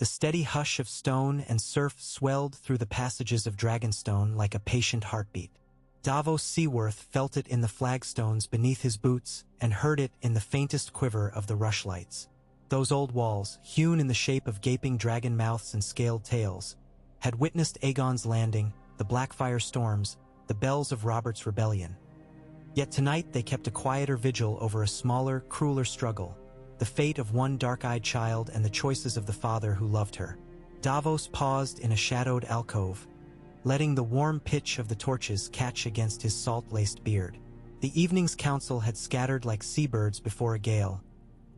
The steady hush of stone and surf swelled through the passages of Dragonstone like a patient heartbeat. Davos Seaworth felt it in the flagstones beneath his boots and heard it in the faintest quiver of the rushlights. Those old walls, hewn in the shape of gaping dragon mouths and scaled tails, had witnessed Aegon's landing, the Blackfire storms, the bells of Robert's rebellion. Yet tonight they kept a quieter vigil over a smaller, crueler struggle, the fate of one dark-eyed child and the choices of the father who loved her. Davos paused in a shadowed alcove, letting the warm pitch of the torches catch against his salt-laced beard. The evening's council had scattered like seabirds before a gale,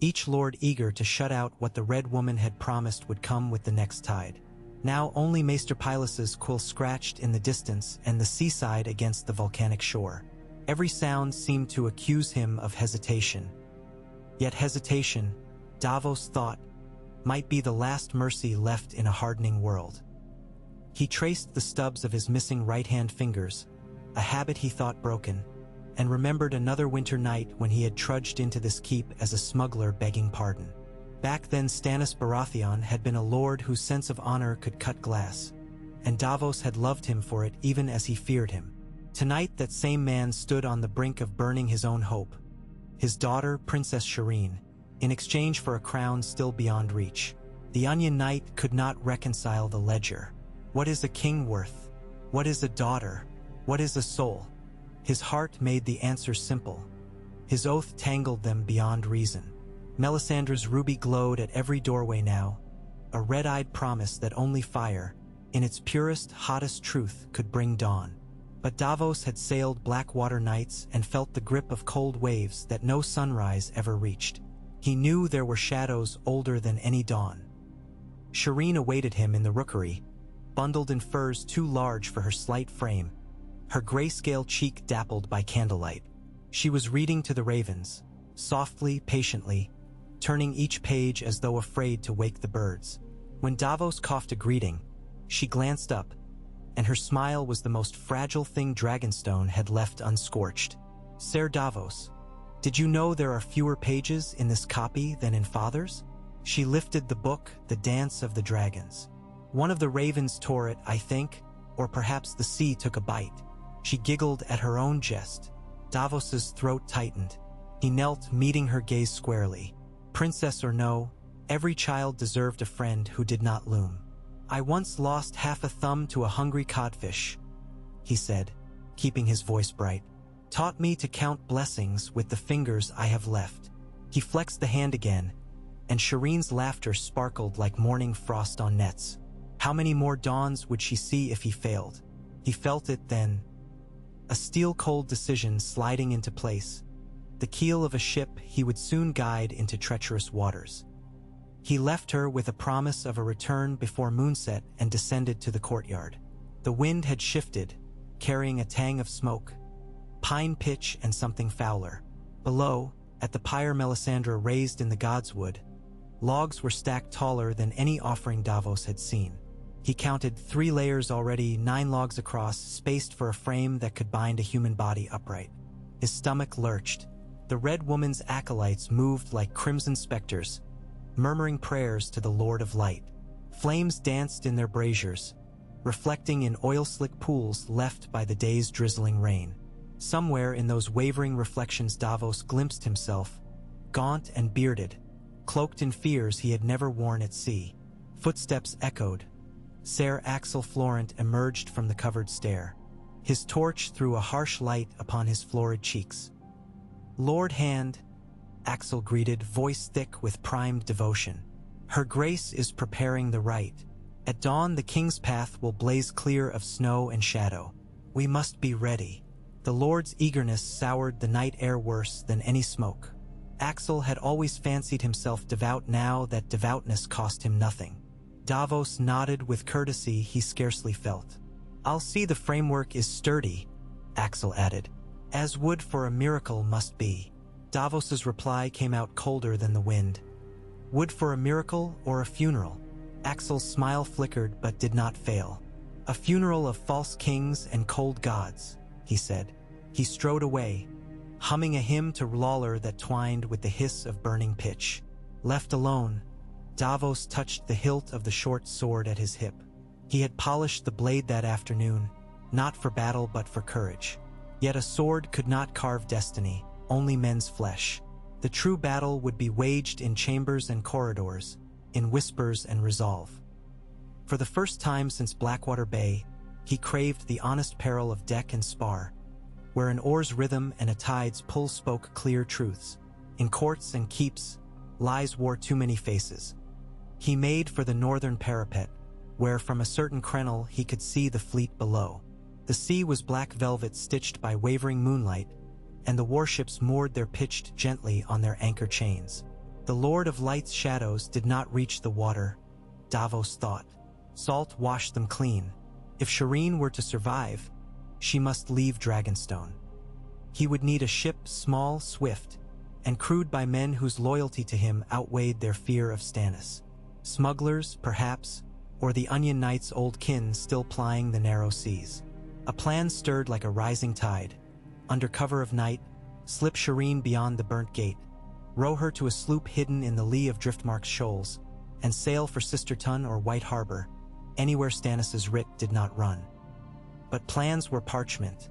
each lord eager to shut out what the Red Woman had promised would come with the next tide. Now only Maester Pylus's quill scratched in the distance and the seaside against the volcanic shore. Every sound seemed to accuse him of hesitation. Yet hesitation, Davos thought, might be the last mercy left in a hardening world. He traced the stubs of his missing right-hand fingers, a habit he thought broken, and remembered another winter night when he had trudged into this keep as a smuggler begging pardon. Back then Stannis Baratheon had been a lord whose sense of honor could cut glass, and Davos had loved him for it even as he feared him. Tonight that same man stood on the brink of burning his own hope, his daughter, Princess Shireen, in exchange for a crown still beyond reach. The Onion Knight could not reconcile the ledger. What is a king worth? What is a daughter? What is a soul? His heart made the answer simple. His oath tangled them beyond reason. Melisandre's ruby glowed at every doorway now, a red-eyed promise that only fire, in its purest, hottest truth, could bring dawn. But Davos had sailed black-water nights and felt the grip of cold waves that no sunrise ever reached. He knew there were shadows older than any dawn. Shireen awaited him in the rookery, bundled in furs too large for her slight frame, her grayscale cheek dappled by candlelight. She was reading to the ravens, softly, patiently, turning each page as though afraid to wake the birds. When Davos coughed a greeting, she glanced up, and her smile was the most fragile thing Dragonstone had left unscorched. "Ser Davos, did you know there are fewer pages in this copy than in Father's?" She lifted the book, The Dance of the Dragons. "One of the ravens tore it, I think, or perhaps the sea took a bite." She giggled at her own jest. Davos's throat tightened. He knelt, meeting her gaze squarely. "Princess or no, every child deserved a friend who did not loom. I once lost half a thumb to a hungry codfish," he said, keeping his voice bright. "Taught me to count blessings with the fingers I have left." He flexed the hand again, and Shireen's laughter sparkled like morning frost on nets. How many more dawns would she see if he failed? He felt it then. A steel-cold decision sliding into place, the keel of a ship he would soon guide into treacherous waters. He left her with a promise of a return before moonset and descended to the courtyard. The wind had shifted, carrying a tang of smoke, pine pitch and something fouler. Below, at the pyre Melisandre raised in the godswood, logs were stacked taller than any offering Davos had seen. He counted 3 layers already, 9 logs across, spaced for a frame that could bind a human body upright. His stomach lurched. The Red Woman's acolytes moved like crimson specters, murmuring prayers to the Lord of Light. Flames danced in their braziers, reflecting in oil-slick pools left by the day's drizzling rain. Somewhere in those wavering reflections Davos glimpsed himself, gaunt and bearded, cloaked in fears he had never worn at sea. Footsteps echoed. Ser Axel Florent emerged from the covered stair. His torch threw a harsh light upon his florid cheeks. "Lord Hand," Axel greeted, voice thick with primed devotion. "Her Grace is preparing the rite. At dawn the king's path will blaze clear of snow and shadow. We must be ready." The Lord's eagerness soured the night air worse than any smoke. Axel had always fancied himself devout, now that devoutness cost him nothing. Davos nodded with courtesy he scarcely felt. "I'll see the framework is sturdy," Axel added. "As wood for a miracle must be." Davos's reply came out colder than the wind. "Wood for a miracle or a funeral?" Axel's smile flickered but did not fail. "A funeral of false kings and cold gods," he said. He strode away, humming a hymn to Lawler that twined with the hiss of burning pitch. Left alone, Davos touched the hilt of the short sword at his hip. He had polished the blade that afternoon, not for battle but for courage. Yet a sword could not carve destiny, only men's flesh. The true battle would be waged in chambers and corridors, in whispers and resolve. For the first time since Blackwater Bay, he craved the honest peril of deck and spar, where an oar's rhythm and a tide's pull spoke clear truths. In courts and keeps, lies wore too many faces. He made for the northern parapet, where from a certain crenel he could see the fleet below. The sea was black velvet stitched by wavering moonlight, and the warships moored their pitched gently on their anchor chains. The Lord of Light's shadows did not reach the water, Davos thought. Salt washed them clean. If Shireen were to survive, she must leave Dragonstone. He would need a ship small, swift, and crewed by men whose loyalty to him outweighed their fear of Stannis. Smugglers, perhaps, or the Onion Knight's old kin still plying the narrow seas. A plan stirred like a rising tide. Under cover of night, slip Shireen beyond the burnt gate, row her to a sloop hidden in the lee of Driftmark's shoals, and sail for Sisterton or White Harbor, anywhere Stannis's writ did not run. But plans were parchment.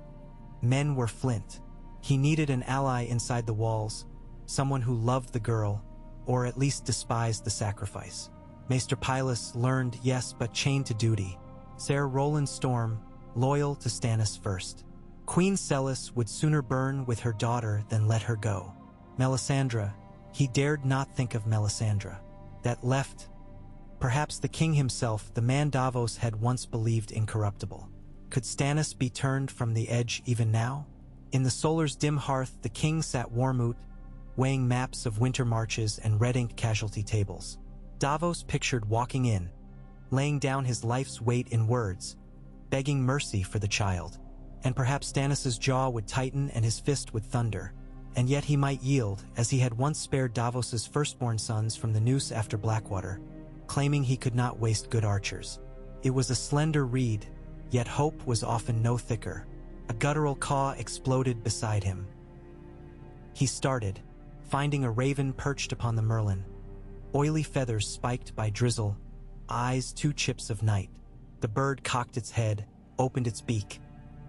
Men were flint. He needed an ally inside the walls, someone who loved the girl, or at least despised the sacrifice. Maester Pylus learned, yes, but chained to duty. Ser Roland Storm, loyal to Stannis first. Queen Celis would sooner burn with her daughter than let her go. Melisandre, he dared not think of Melisandre. That left, perhaps the king himself, the man Davos had once believed incorruptible. Could Stannis be turned from the edge even now? In the solar's dim hearth, the king sat warmoot, weighing maps of winter marches and red-inked casualty tables. Davos pictured walking in, laying down his life's weight in words, begging mercy for the child. And perhaps Stannis's jaw would tighten and his fist would thunder. And yet he might yield, as he had once spared Davos's firstborn sons from the noose after Blackwater, claiming he could not waste good archers. It was a slender reed, yet hope was often no thicker. A guttural caw exploded beside him. He started, finding a raven perched upon the merlin, oily feathers spiked by drizzle, eyes 2 chips of night. The bird cocked its head, opened its beak,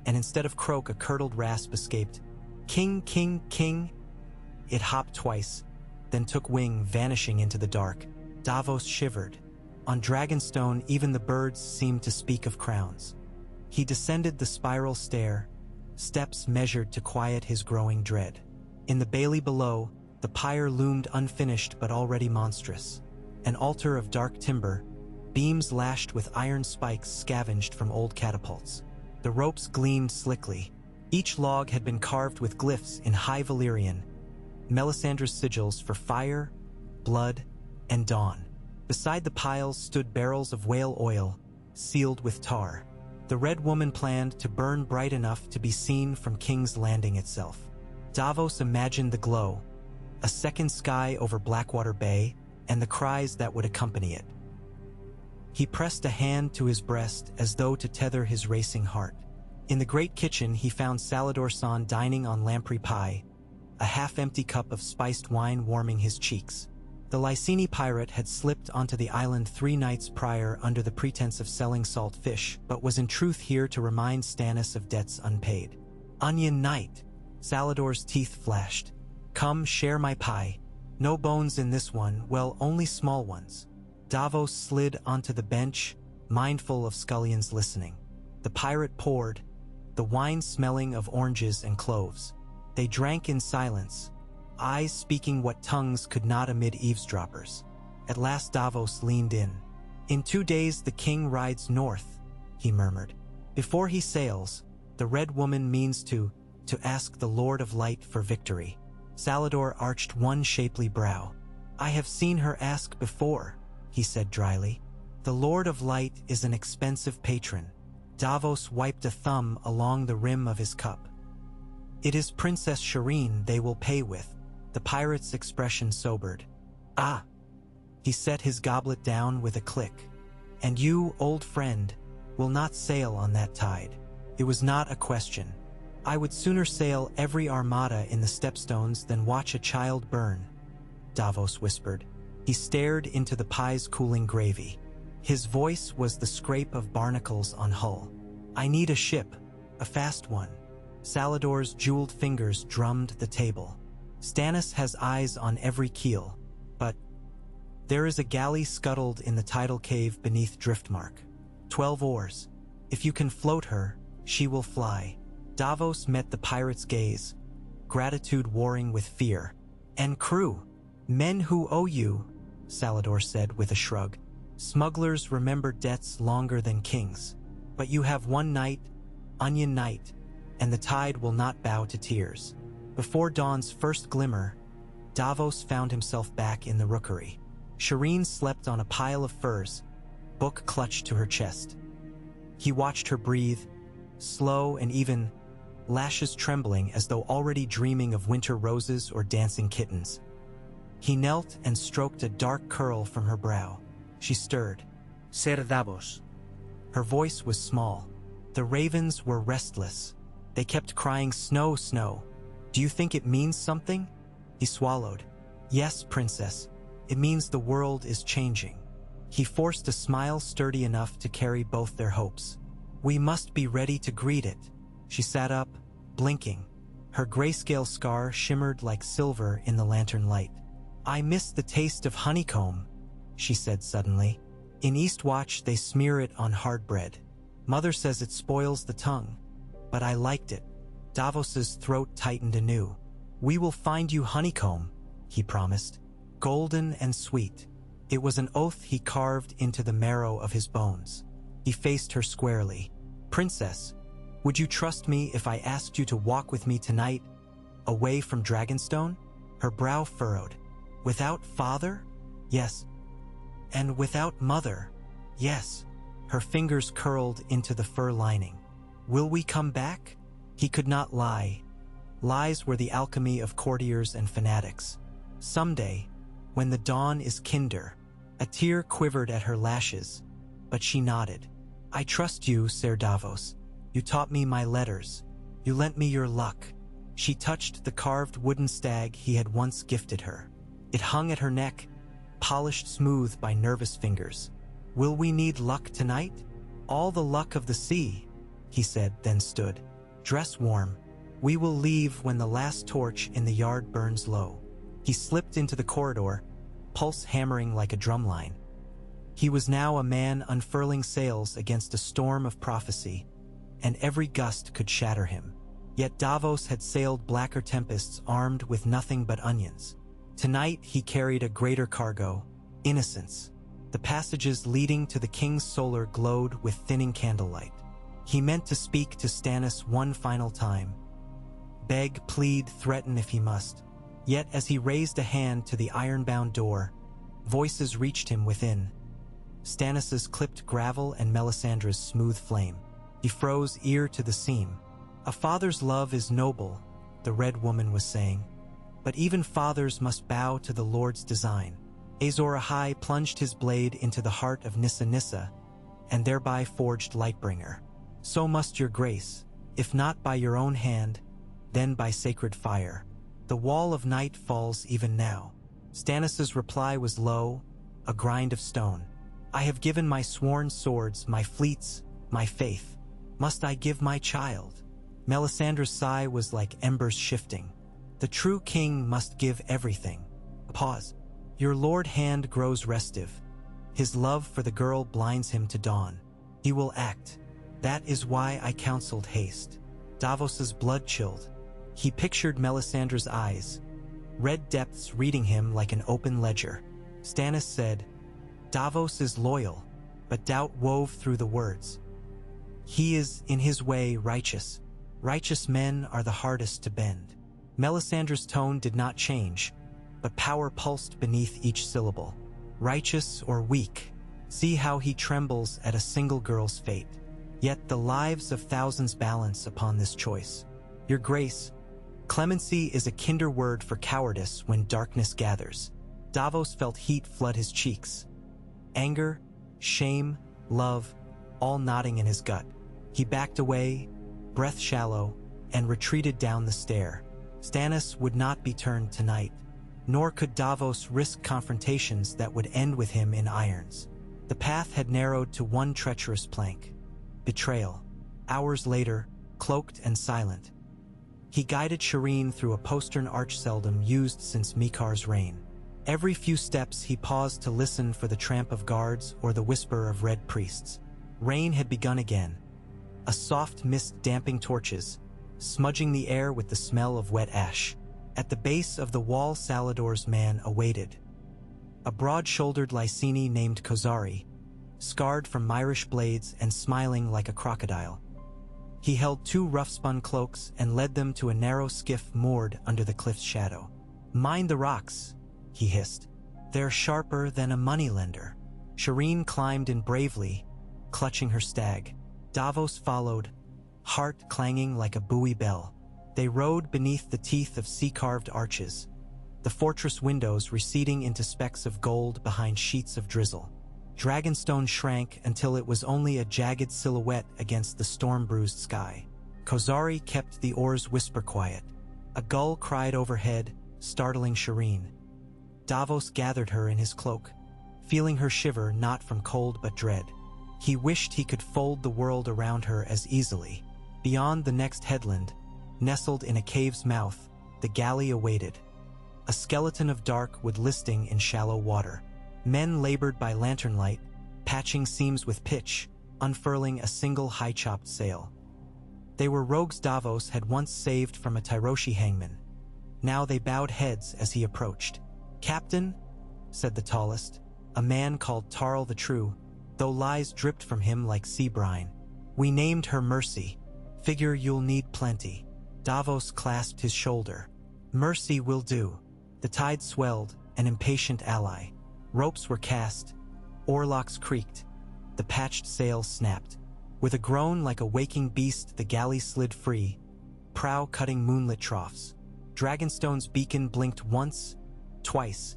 and instead of croak a curdled rasp escaped. King, king, king. It hopped twice, then took wing, vanishing into the dark. Davos shivered. On Dragonstone, even the birds seemed to speak of crowns. He descended the spiral stair, steps measured to quiet his growing dread. In the bailey below, the pyre loomed unfinished but already monstrous. An altar of dark timber, beams lashed with iron spikes scavenged from old catapults. The ropes gleamed slickly. Each log had been carved with glyphs in High Valyrian, Melisandre's sigils for fire, blood, and dawn. Beside the piles stood barrels of whale oil, sealed with tar. The Red Woman planned to burn bright enough to be seen from King's Landing itself. Davos imagined the glow, a second sky over Blackwater Bay, and the cries that would accompany it. He pressed a hand to his breast as though to tether his racing heart. In the great kitchen, he found Salladhor Saan dining on lamprey pie, a half-empty cup of spiced wine warming his cheeks. The Lyseni pirate had slipped onto the island 3 nights prior under the pretense of selling salt fish, but was in truth here to remind Stannis of debts unpaid. Onion Knight! Salladhor's teeth flashed. Come, share my pie. No bones in this one, well, only small ones. Davos slid onto the bench, mindful of scullions listening. The pirate poured, the wine smelling of oranges and cloves. They drank in silence, eyes speaking what tongues could not amid eavesdroppers. At last Davos leaned in. In 2 days the king rides north, he murmured. Before he sails, the Red Woman means to ask the Lord of Light for victory. Salladhor arched one shapely brow. I have seen her ask before, he said dryly. The Lord of Light is an expensive patron. Davos wiped a thumb along the rim of his cup. It is Princess Shireen they will pay with. The pirate's expression sobered. Ah! He set his goblet down with a click. And you, old friend, will not sail on that tide. It was not a question. I would sooner sail every armada in the Stepstones than watch a child burn, Davos whispered. He stared into the pie's cooling gravy. His voice was the scrape of barnacles on hull. "I need a ship, a fast one." Salador's jeweled fingers drummed the table. "Stannis has eyes on every keel, but there is a galley scuttled in the tidal cave beneath Driftmark. 12 oars. If you can float her, she will fly." Davos met the pirate's gaze, gratitude warring with fear. "And crew, men who owe you," Salador said with a shrug. "Smugglers remember debts longer than kings. But you have one night, Onion Night, and the tide will not bow to tears." Before dawn's first glimmer, Davos found himself back in the rookery. Shireen slept on a pile of furs, book clutched to her chest. He watched her breathe, slow and even, lashes trembling as though already dreaming of winter roses or dancing kittens. He knelt and stroked a dark curl from her brow. She stirred. "Ser Davos." Her voice was small. The ravens were restless. They kept crying, "Snow, snow." "Do you think it means something?" He swallowed. "Yes, princess. It means the world is changing." He forced a smile sturdy enough to carry both their hopes. "We must be ready to greet it." She sat up, blinking. Her grayscale scar shimmered like silver in the lantern light. "I miss the taste of honeycomb," she said suddenly. "In Eastwatch they smear it on hard bread. Mother says it spoils the tongue, but I liked it." Davos's throat tightened anew. "We will find you honeycomb," he promised. "Golden and sweet." It was an oath he carved into the marrow of his bones. He faced her squarely. "Princess, would you trust me if I asked you to walk with me tonight, away from Dragonstone?" Her brow furrowed. "Without father?" "Yes." "And without mother?" "Yes." Her fingers curled into the fur lining. "Will we come back?" He could not lie. Lies were the alchemy of courtiers and fanatics. "Someday, when the dawn is kinder." A tear quivered at her lashes, but she nodded. "I trust you, Ser Davos. You taught me my letters. You lent me your luck." She touched the carved wooden stag he had once gifted her. It hung at her neck, polished smooth by nervous fingers. "Will we need luck tonight?" "All the luck of the sea," he said, then stood. "Dress warm. We will leave when the last torch in the yard burns low." He slipped into the corridor, pulse hammering like a drumline. He was now a man unfurling sails against a storm of prophecy, and every gust could shatter him. Yet Davos had sailed blacker tempests armed with nothing but onions. Tonight he carried a greater cargo, innocence. The passages leading to the king's solar glowed with thinning candlelight. He meant to speak to Stannis one final time. Beg, plead, threaten if he must. Yet as he raised a hand to the iron-bound door, voices reached him within. Stannis's clipped gravel and Melisandre's smooth flame. He froze ear to the seam. "A father's love is noble," the Red Woman was saying. "But even fathers must bow to the Lord's design." Azor Ahai plunged his blade into the heart of Nissa Nissa, and thereby forged Lightbringer. "So must your grace, if not by your own hand, then by sacred fire. The wall of night falls even now." Stannis's reply was low, a grind of stone. "I have given my sworn swords, my fleets, my faith. Must I give my child?" Melisandre's sigh was like embers shifting. "The true king must give everything." A pause. "Your lord hand grows restive. His love for the girl blinds him to dawn. He will act. That is why I counseled haste." Davos's blood chilled. He pictured Melisandre's eyes, red depths reading him like an open ledger. Stannis said, "Davos is loyal," but doubt wove through the words. "He is, in his way, righteous. Righteous men are the hardest to bend." Melisandre's tone did not change, but power pulsed beneath each syllable. "Righteous or weak, see how he trembles at a single girl's fate. Yet the lives of thousands balance upon this choice. Your grace, clemency is a kinder word for cowardice when darkness gathers." Davos felt heat flood his cheeks. Anger, shame, love, all knotting in his gut. He backed away, breath shallow, and retreated down the stair. Stannis would not be turned tonight. nor could Davos risk confrontations that would end with him in irons. The path had narrowed to one treacherous plank. Betrayal. Hours later, cloaked and silent, he guided Shireen through a postern archseldom used since Mikar's reign. Every few steps he paused to listen for the tramp of guards or the whisper of red priests. Rain had begun again. A soft mist damping torches, smudging the air with the smell of wet ash. At the base of the wall Salador's man awaited. A broad-shouldered Lyseni named Kozari, scarred from Myrish blades and smiling like a crocodile. He held 2 rough-spun cloaks and led them to a narrow skiff moored under the cliff's shadow. "Mind the rocks," he hissed. "They're sharper than a moneylender." Shireen climbed in bravely, clutching her stag. Davos followed, heart clanging like a buoy bell. They rode beneath the teeth of sea-carved arches, the fortress windows receding into specks of gold behind sheets of drizzle. Dragonstone shrank until it was only a jagged silhouette against the storm-bruised sky. Kozari kept the oars whisper quiet. A gull cried overhead, startling Shireen. Davos gathered her in his cloak, feeling her shiver not from cold but dread. He wished he could fold the world around her as easily. Beyond the next headland, nestled in a cave's mouth, the galley awaited. A skeleton of dark wood listing in shallow water. Men labored by lantern light, patching seams with pitch, unfurling a single high-chopped sail. They were rogues Davos had once saved from a Tyroshi hangman. Now they bowed heads as he approached. "Captain," said the tallest, a man called Tarl the True, though lies dripped from him like sea brine. "We named her Mercy. Figure you'll need plenty." Davos clasped his shoulder. "Mercy will do." The tide swelled, an impatient ally. Ropes were cast, oarlocks creaked, the patched sails snapped. With a groan like a waking beast, the galley slid free, prow cutting moonlit troughs. Dragonstone's beacon blinked once, twice,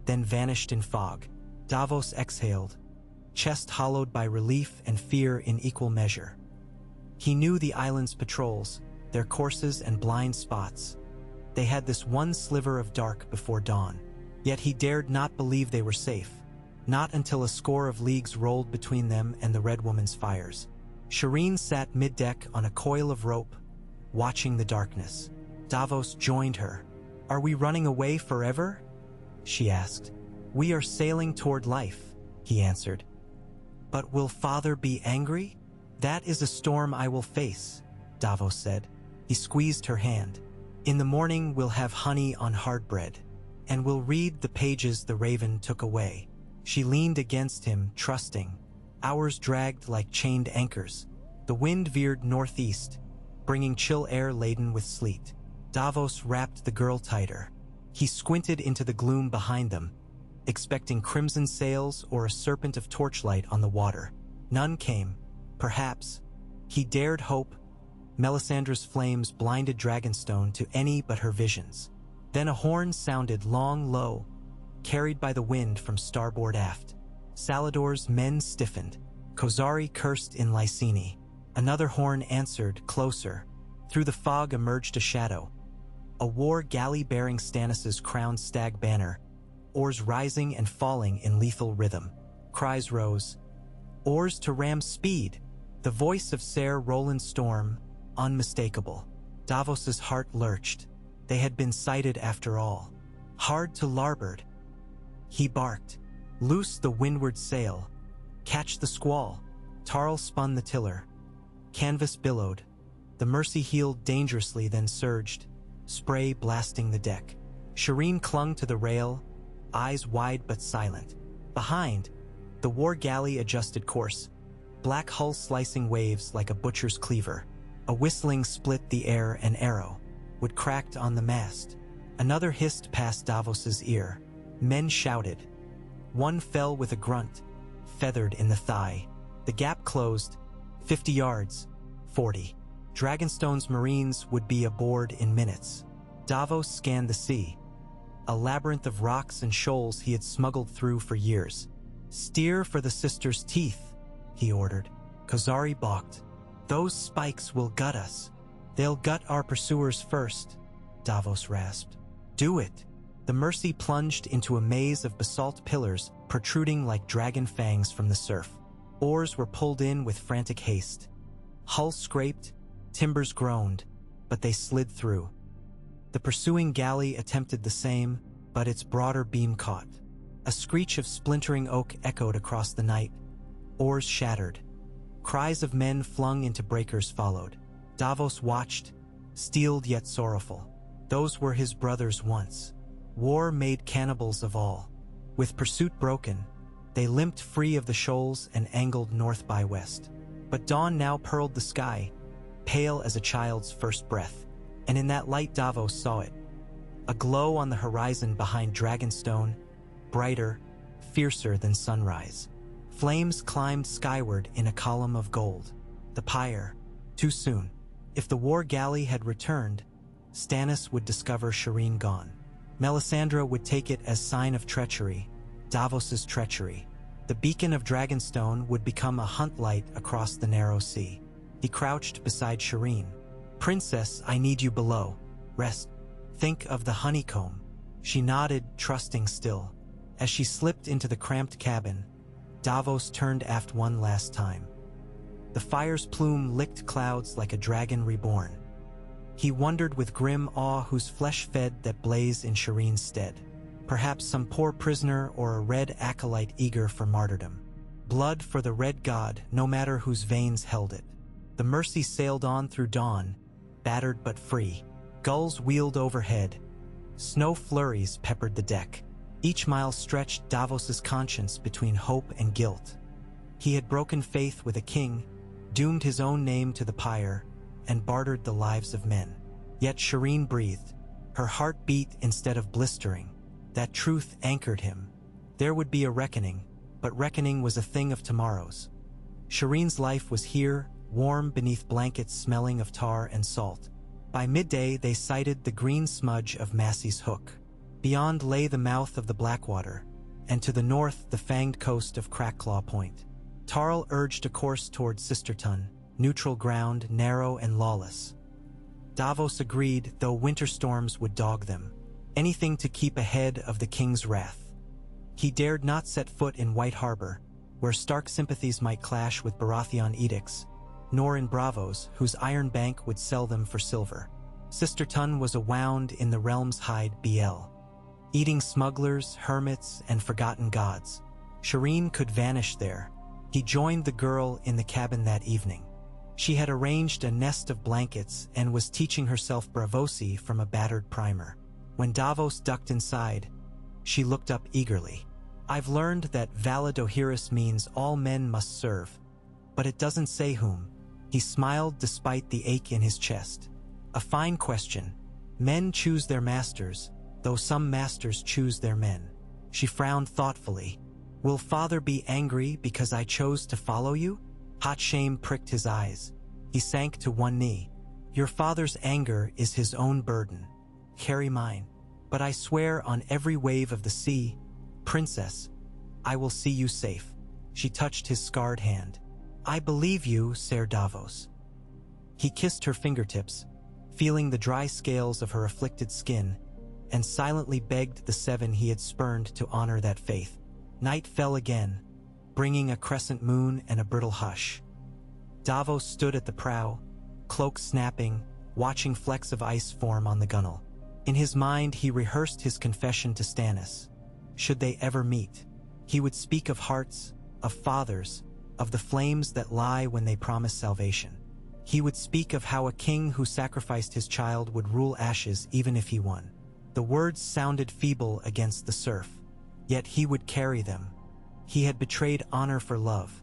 then vanished in fog. Davos exhaled, chest hollowed by relief and fear in equal measure. He knew the island's patrols, their courses and blind spots. They had this one sliver of dark before dawn. Yet he dared not believe they were safe, not until a score of leagues rolled between them and the Red Woman's fires. Shireen sat mid-deck on a coil of rope, watching the darkness. Davos joined her. "Are we running away forever?" she asked. "We are sailing toward life," he answered. "But will Father be angry?" "That is a storm I will face," Davos said. He squeezed her hand. "In the morning we'll have honey on hard bread, and we'll read the pages the raven took away." She leaned against him, trusting. Hours dragged like chained anchors. The wind veered northeast, bringing chill air laden with sleet. Davos wrapped the girl tighter. He squinted into the gloom behind them, expecting crimson sails or a serpent of torchlight on the water. None came. Perhaps. He dared hope. Melisandre's flames blinded Dragonstone to any but her visions. Then a horn sounded long, low, carried by the wind from starboard aft. Salador's men stiffened. Kozari cursed in Lyseni. Another horn answered, closer. Through the fog emerged a shadow. A war galley bearing Stannis' crowned stag banner, oars rising and falling in lethal rhythm. Cries rose. "Oars to ram speed!" The voice of Ser Roland Storm, unmistakable. Davos's heart lurched. They had been sighted after all. "Hard to larboard." He barked. "Loose the windward sail. Catch the squall." Tarl spun the tiller. Canvas billowed. The Mercy heeled dangerously, then surged, spray blasting the deck. Shireen clung to the rail, eyes wide but silent. Behind, the war galley adjusted course, black hull slicing waves like a butcher's cleaver. A whistling split the air, an arrow would cracked on the mast. Another hissed past Davos's ear. Men shouted. One fell with a grunt, feathered in the thigh. The gap closed. 50 yards. 40. Dragonstone's marines would be aboard in minutes. Davos scanned the sea, a labyrinth of rocks and shoals he had smuggled through for years. "Steer for the sisters' teeth," he ordered. Kozari balked. "Those spikes will gut us." "They'll gut our pursuers first," Davos rasped. "Do it." The Mercy plunged into a maze of basalt pillars protruding like dragon fangs from the surf. Oars were pulled in with frantic haste. Hulls scraped, timbers groaned, but they slid through. The pursuing galley attempted the same, but its broader beam caught. A screech of splintering oak echoed across the night. Oars shattered. Cries of men flung into breakers followed. Davos watched, steeled yet sorrowful. Those were his brothers once. War made cannibals of all. With pursuit broken, they limped free of the shoals and angled north by west. But dawn now pearled the sky, pale as a child's first breath, and in that light Davos saw it. A glow on the horizon behind Dragonstone, brighter, fiercer than sunrise. Flames climbed skyward in a column of gold. The pyre, too soon. If the war galley had returned, Stannis would discover Shireen gone. Melisandre would take it as sign of treachery, Davos's treachery. The beacon of Dragonstone would become a hunt light across the narrow sea. He crouched beside Shireen. "Princess, I need you below. Rest. Think of the honeycomb." She nodded, trusting still. As she slipped into the cramped cabin, Davos turned aft one last time. The fire's plume licked clouds like a dragon reborn. He wondered with grim awe whose flesh fed that blaze in Shireen's stead. Perhaps some poor prisoner or a red acolyte eager for martyrdom. Blood for the red god, no matter whose veins held it. The Mercy sailed on through dawn, battered but free. Gulls wheeled overhead. Snow flurries peppered the deck. Each mile stretched Davos's conscience between hope and guilt. He had broken faith with a king, doomed his own name to the pyre, and bartered the lives of men. Yet Shireen breathed. Her heart beat instead of blistering. That truth anchored him. There would be a reckoning, but reckoning was a thing of tomorrows. Shireen's life was here, warm beneath blankets smelling of tar and salt. By midday they sighted the green smudge of Massey's Hook. Beyond lay the mouth of the Blackwater, and to the north the fanged coast of Crackclaw Point. Tarl urged a course toward Sisterton, neutral ground, narrow and lawless. Davos agreed, though winter storms would dog them. Anything to keep ahead of the king's wrath. He dared not set foot in White Harbor, where stark sympathies might clash with Baratheon edicts, nor in Braavos, whose iron bank would sell them for silver. Sisterton was a wound in the realm's hide BL. Eating smugglers, hermits, and forgotten gods. Shireen could vanish there. He joined the girl in the cabin that evening. She had arranged a nest of blankets and was teaching herself Bravosi from a battered primer. When Davos ducked inside, she looked up eagerly. "I've learned that Valadohiris means all men must serve, but it doesn't say whom." He smiled despite the ache in his chest. "A fine question. Men choose their masters, though some masters choose their men." She frowned thoughtfully. "Will father be angry because I chose to follow you?" Hot shame pricked his eyes. He sank to one knee. "Your father's anger is his own burden. Carry mine. But I swear on every wave of the sea, Princess, I will see you safe." She touched his scarred hand. "I believe you, Ser Davos." He kissed her fingertips, feeling the dry scales of her afflicted skin, and silently begged the seven he had spurned to honor that faith. Night fell again, bringing a crescent moon and a brittle hush. Davos stood at the prow, cloak snapping, watching flecks of ice form on the gunwale. In his mind he rehearsed his confession to Stannis. Should they ever meet, he would speak of hearts, of fathers, of the flames that lie when they promise salvation. He would speak of how a king who sacrificed his child would rule ashes even if he won. The words sounded feeble against the surf, yet he would carry them. He had betrayed honor for love.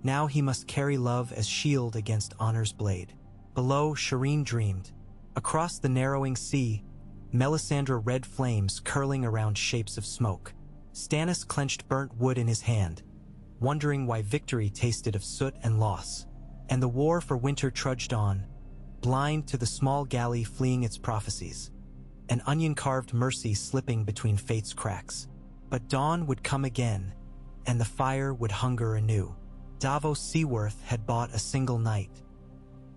Now he must carry love as shield against honor's blade. Below, Shireen dreamed. Across the narrowing sea, Melisandre red flames curling around shapes of smoke. Stannis clenched burnt wood in his hand, wondering why victory tasted of soot and loss. And the war for winter trudged on, blind to the small galley fleeing its prophecies. An onion-carved mercy slipping between fate's cracks. But dawn would come again, and the fire would hunger anew. Davos Seaworth had bought a single night.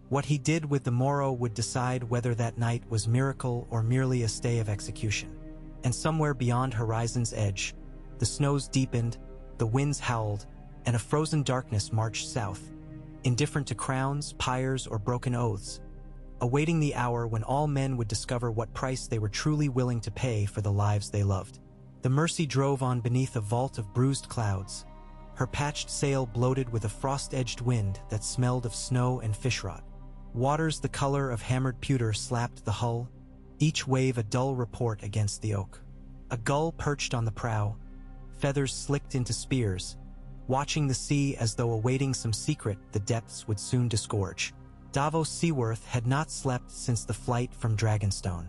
What he did with the morrow would decide whether that night was miracle or merely a stay of execution. And somewhere beyond horizon's edge, the snows deepened, the winds howled, and a frozen darkness marched south, indifferent to crowns, pyres, or broken oaths, awaiting the hour when all men would discover what price they were truly willing to pay for the lives they loved. The Mercy drove on beneath a vault of bruised clouds, her patched sail bloated with a frost-edged wind that smelled of snow and fish rot. Waters the color of hammered pewter slapped the hull, each wave a dull report against the oak. A gull perched on the prow, feathers slicked into spears, watching the sea as though awaiting some secret the depths would soon disgorge. Davos Seaworth had not slept since the flight from Dragonstone.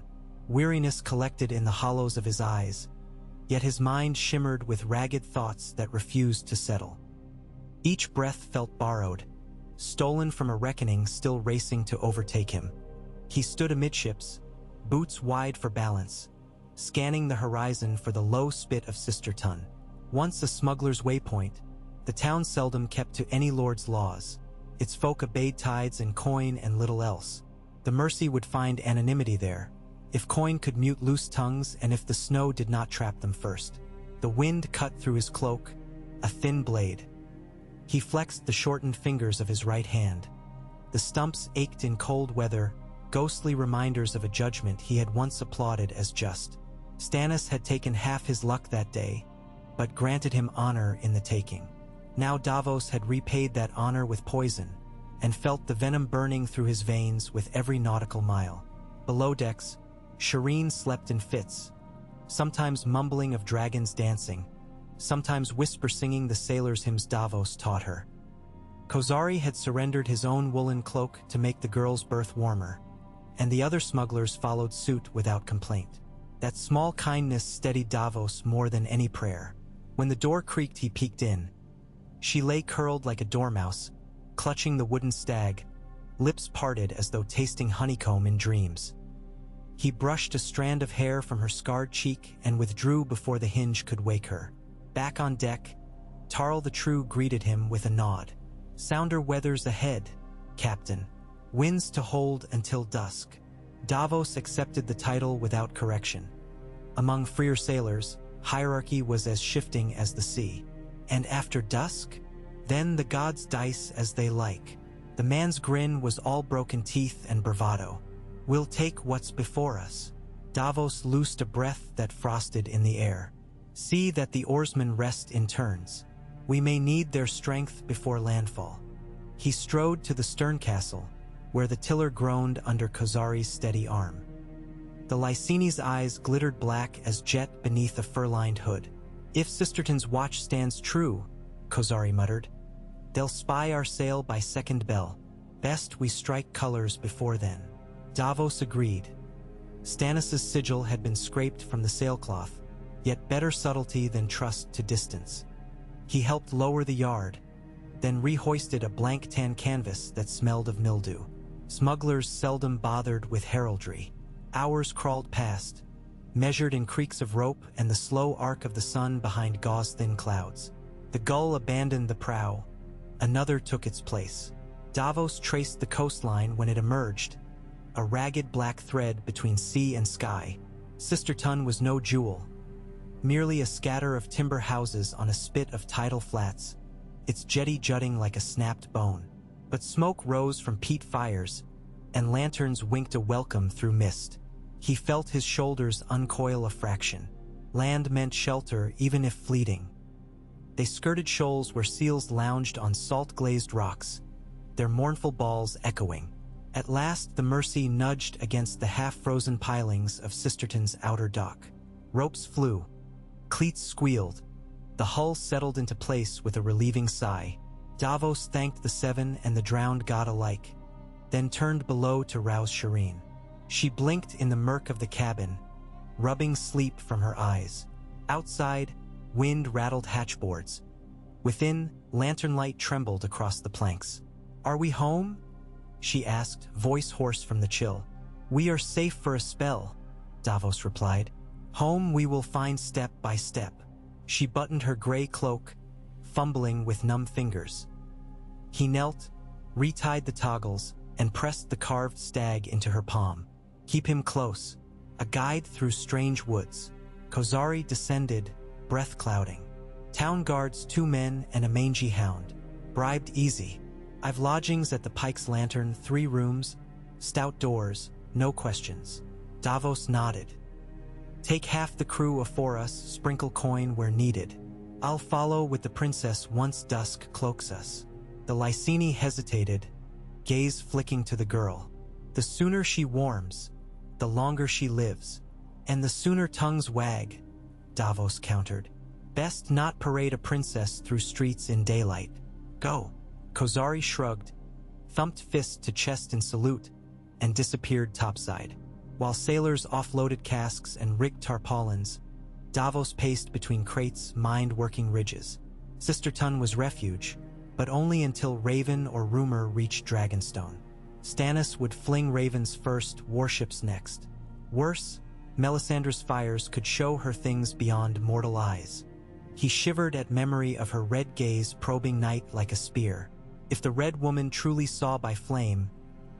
Weariness collected in the hollows of his eyes, yet his mind shimmered with ragged thoughts that refused to settle. Each breath felt borrowed, stolen from a reckoning still racing to overtake him. He stood amidships, boots wide for balance, scanning the horizon for the low spit of Sisterton. Once a smuggler's waypoint, the town seldom kept to any lord's laws. Its folk obeyed tides and coin and little else. The Mercy would find anonymity there, if coin could mute loose tongues and if the snow did not trap them first. The wind cut through his cloak, a thin blade. He flexed the shortened fingers of his right hand. The stumps ached in cold weather, ghostly reminders of a judgment he had once applauded as just. Stannis had taken half his luck that day, but granted him honor in the taking. Now Davos had repaid that honor with poison, and felt the venom burning through his veins with every nautical mile. Below decks, Shireen slept in fits, sometimes mumbling of dragons dancing, sometimes whisper-singing the sailors' hymns Davos taught her. Kozari had surrendered his own woolen cloak to make the girl's berth warmer, and the other smugglers followed suit without complaint. That small kindness steadied Davos more than any prayer. When the door creaked, he peeked in. She lay curled like a dormouse, clutching the wooden stag, lips parted as though tasting honeycomb in dreams. He brushed a strand of hair from her scarred cheek and withdrew before the hinge could wake her. Back on deck, Tarl the True greeted him with a nod. "Sounder weathers ahead, Captain. Winds to hold until dusk." Davos accepted the title without correction. Among freer sailors, hierarchy was as shifting as the sea. And after dusk? Then the gods dice as they like. The man's grin was all broken teeth and bravado. "We'll take what's before us." Davos loosed a breath that frosted in the air. "See that the oarsmen rest in turns. We may need their strength before landfall." He strode to the stern castle, where the tiller groaned under Kozari's steady arm. The Lysini's eyes glittered black as jet beneath a fur-lined hood. "If Sisterton's watch stands true," Kozari muttered, "they'll spy our sail by second bell. Best we strike colors before then." Davos agreed. Stannis' sigil had been scraped from the sailcloth, yet better subtlety than trust to distance. He helped lower the yard, then rehoisted a blank tan canvas that smelled of mildew. Smugglers seldom bothered with heraldry. Hours crawled past, measured in creaks of rope and the slow arc of the sun behind gauze-thin clouds. The gull abandoned the prow. Another took its place. Davos traced the coastline when it emerged, a ragged black thread between sea and sky. Sisterton was no jewel, merely a scatter of timber houses on a spit of tidal flats, its jetty jutting like a snapped bone. But smoke rose from peat fires, and lanterns winked a welcome through mist. He felt his shoulders uncoil a fraction. Land meant shelter, even if fleeting. They skirted shoals where seals lounged on salt-glazed rocks, their mournful balls echoing. At last the Mercy nudged against the half-frozen pilings of Sisterton's outer dock. Ropes flew, cleats squealed, the hull settled into place with a relieving sigh. Davos thanked the seven and the drowned god alike, then turned below to rouse Shireen. She blinked in the murk of the cabin, rubbing sleep from her eyes. Outside, wind rattled hatchboards. Within, lantern light trembled across the planks. "Are we home?" she asked, voice hoarse from the chill. "We are safe for a spell," Davos replied. "Home we will find step by step." She buttoned her gray cloak, fumbling with numb fingers. He knelt, retied the toggles, and pressed the carved stag into her palm. "Keep him close. A guide through strange woods." Kozari descended, breath clouding. Town guards, 2 men and a mangy hound. Bribed easy. I've lodgings at the Pike's Lantern, 3 rooms, stout doors, no questions. Davos nodded. Take half the crew afore us, sprinkle coin where needed. I'll follow with the princess once dusk cloaks us. The Lyseni hesitated, gaze flicking to the girl. The sooner she warms, the longer she lives. And the sooner tongues wag, Davos countered. Best not parade a princess through streets in daylight. Go. Kozari shrugged, thumped fist to chest in salute, and disappeared topside. While sailors offloaded casks and rigged tarpaulins, Davos paced between crates, mind-working ridges. Sisterton was refuge, but only until Raven or rumor reached Dragonstone. Stannis would fling ravens first, warships next. Worse, Melisandre's fires could show her things beyond mortal eyes. He shivered at memory of her red gaze probing night like a spear. If the Red Woman truly saw by flame,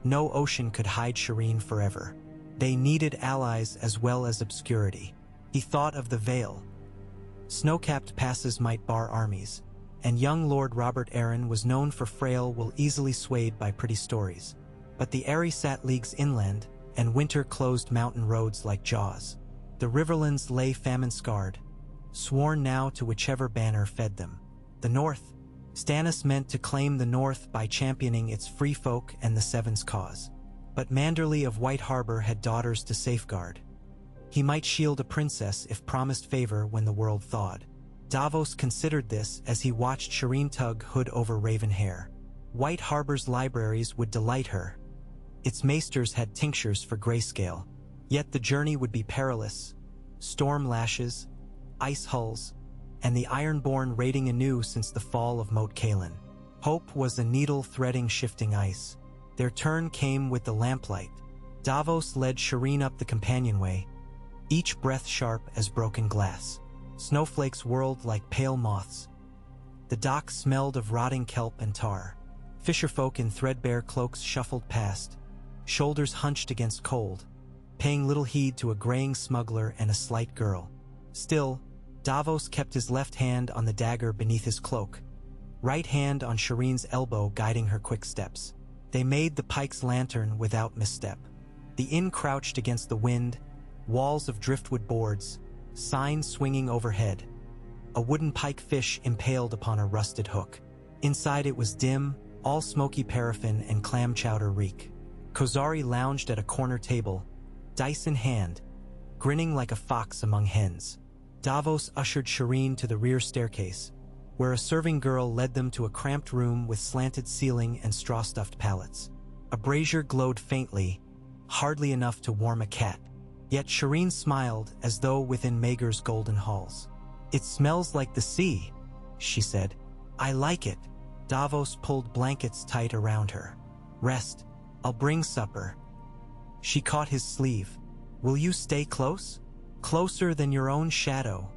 no ocean could hide Shireen forever. They needed allies as well as obscurity. He thought of the Vale. Snow-capped passes might bar armies, and young Lord Robert Arryn was known for frail will easily swayed by pretty stories. But the Eyrie sat leagues inland, and winter closed mountain roads like jaws. The Riverlands lay famine-scarred, sworn now to whichever banner fed them. The North. Stannis meant to claim the North by championing its free folk and the Seven's cause. But Manderley of White Harbor had daughters to safeguard. He might shield a princess if promised favor when the world thawed. Davos considered this as he watched Shireen tug hood over Ravenhair. White Harbor's libraries would delight her. Its maesters had tinctures for grayscale. Yet the journey would be perilous. Storm lashes, ice hulls, and the Ironborn raiding anew since the fall of Moat Cailin. Hope was a needle threading shifting ice. Their turn came with the lamplight. Davos led Shireen up the companionway, each breath sharp as broken glass. Snowflakes whirled like pale moths. The dock smelled of rotting kelp and tar. Fisherfolk in threadbare cloaks shuffled past, shoulders hunched against cold, paying little heed to a graying smuggler and a slight girl. Still, Davos kept his left hand on the dagger beneath his cloak, right hand on Shireen's elbow guiding her quick steps. They made the Pike's Lantern without misstep. The inn crouched against the wind, walls of driftwood boards, signs swinging overhead. A wooden pike fish impaled upon a rusted hook. Inside it was dim, all smoky paraffin and clam chowder reek. Kozari lounged at a corner table, dice in hand, grinning like a fox among hens. Davos ushered Shireen to the rear staircase, where a serving girl led them to a cramped room with slanted ceiling and straw-stuffed pallets. A brazier glowed faintly, hardly enough to warm a cat. Yet Shireen smiled as though within Maegor's golden halls. "It smells like the sea," she said. "I like it." Davos pulled blankets tight around her. "Rest. I'll bring supper." She caught his sleeve. "Will you stay close? Closer than your own shadow."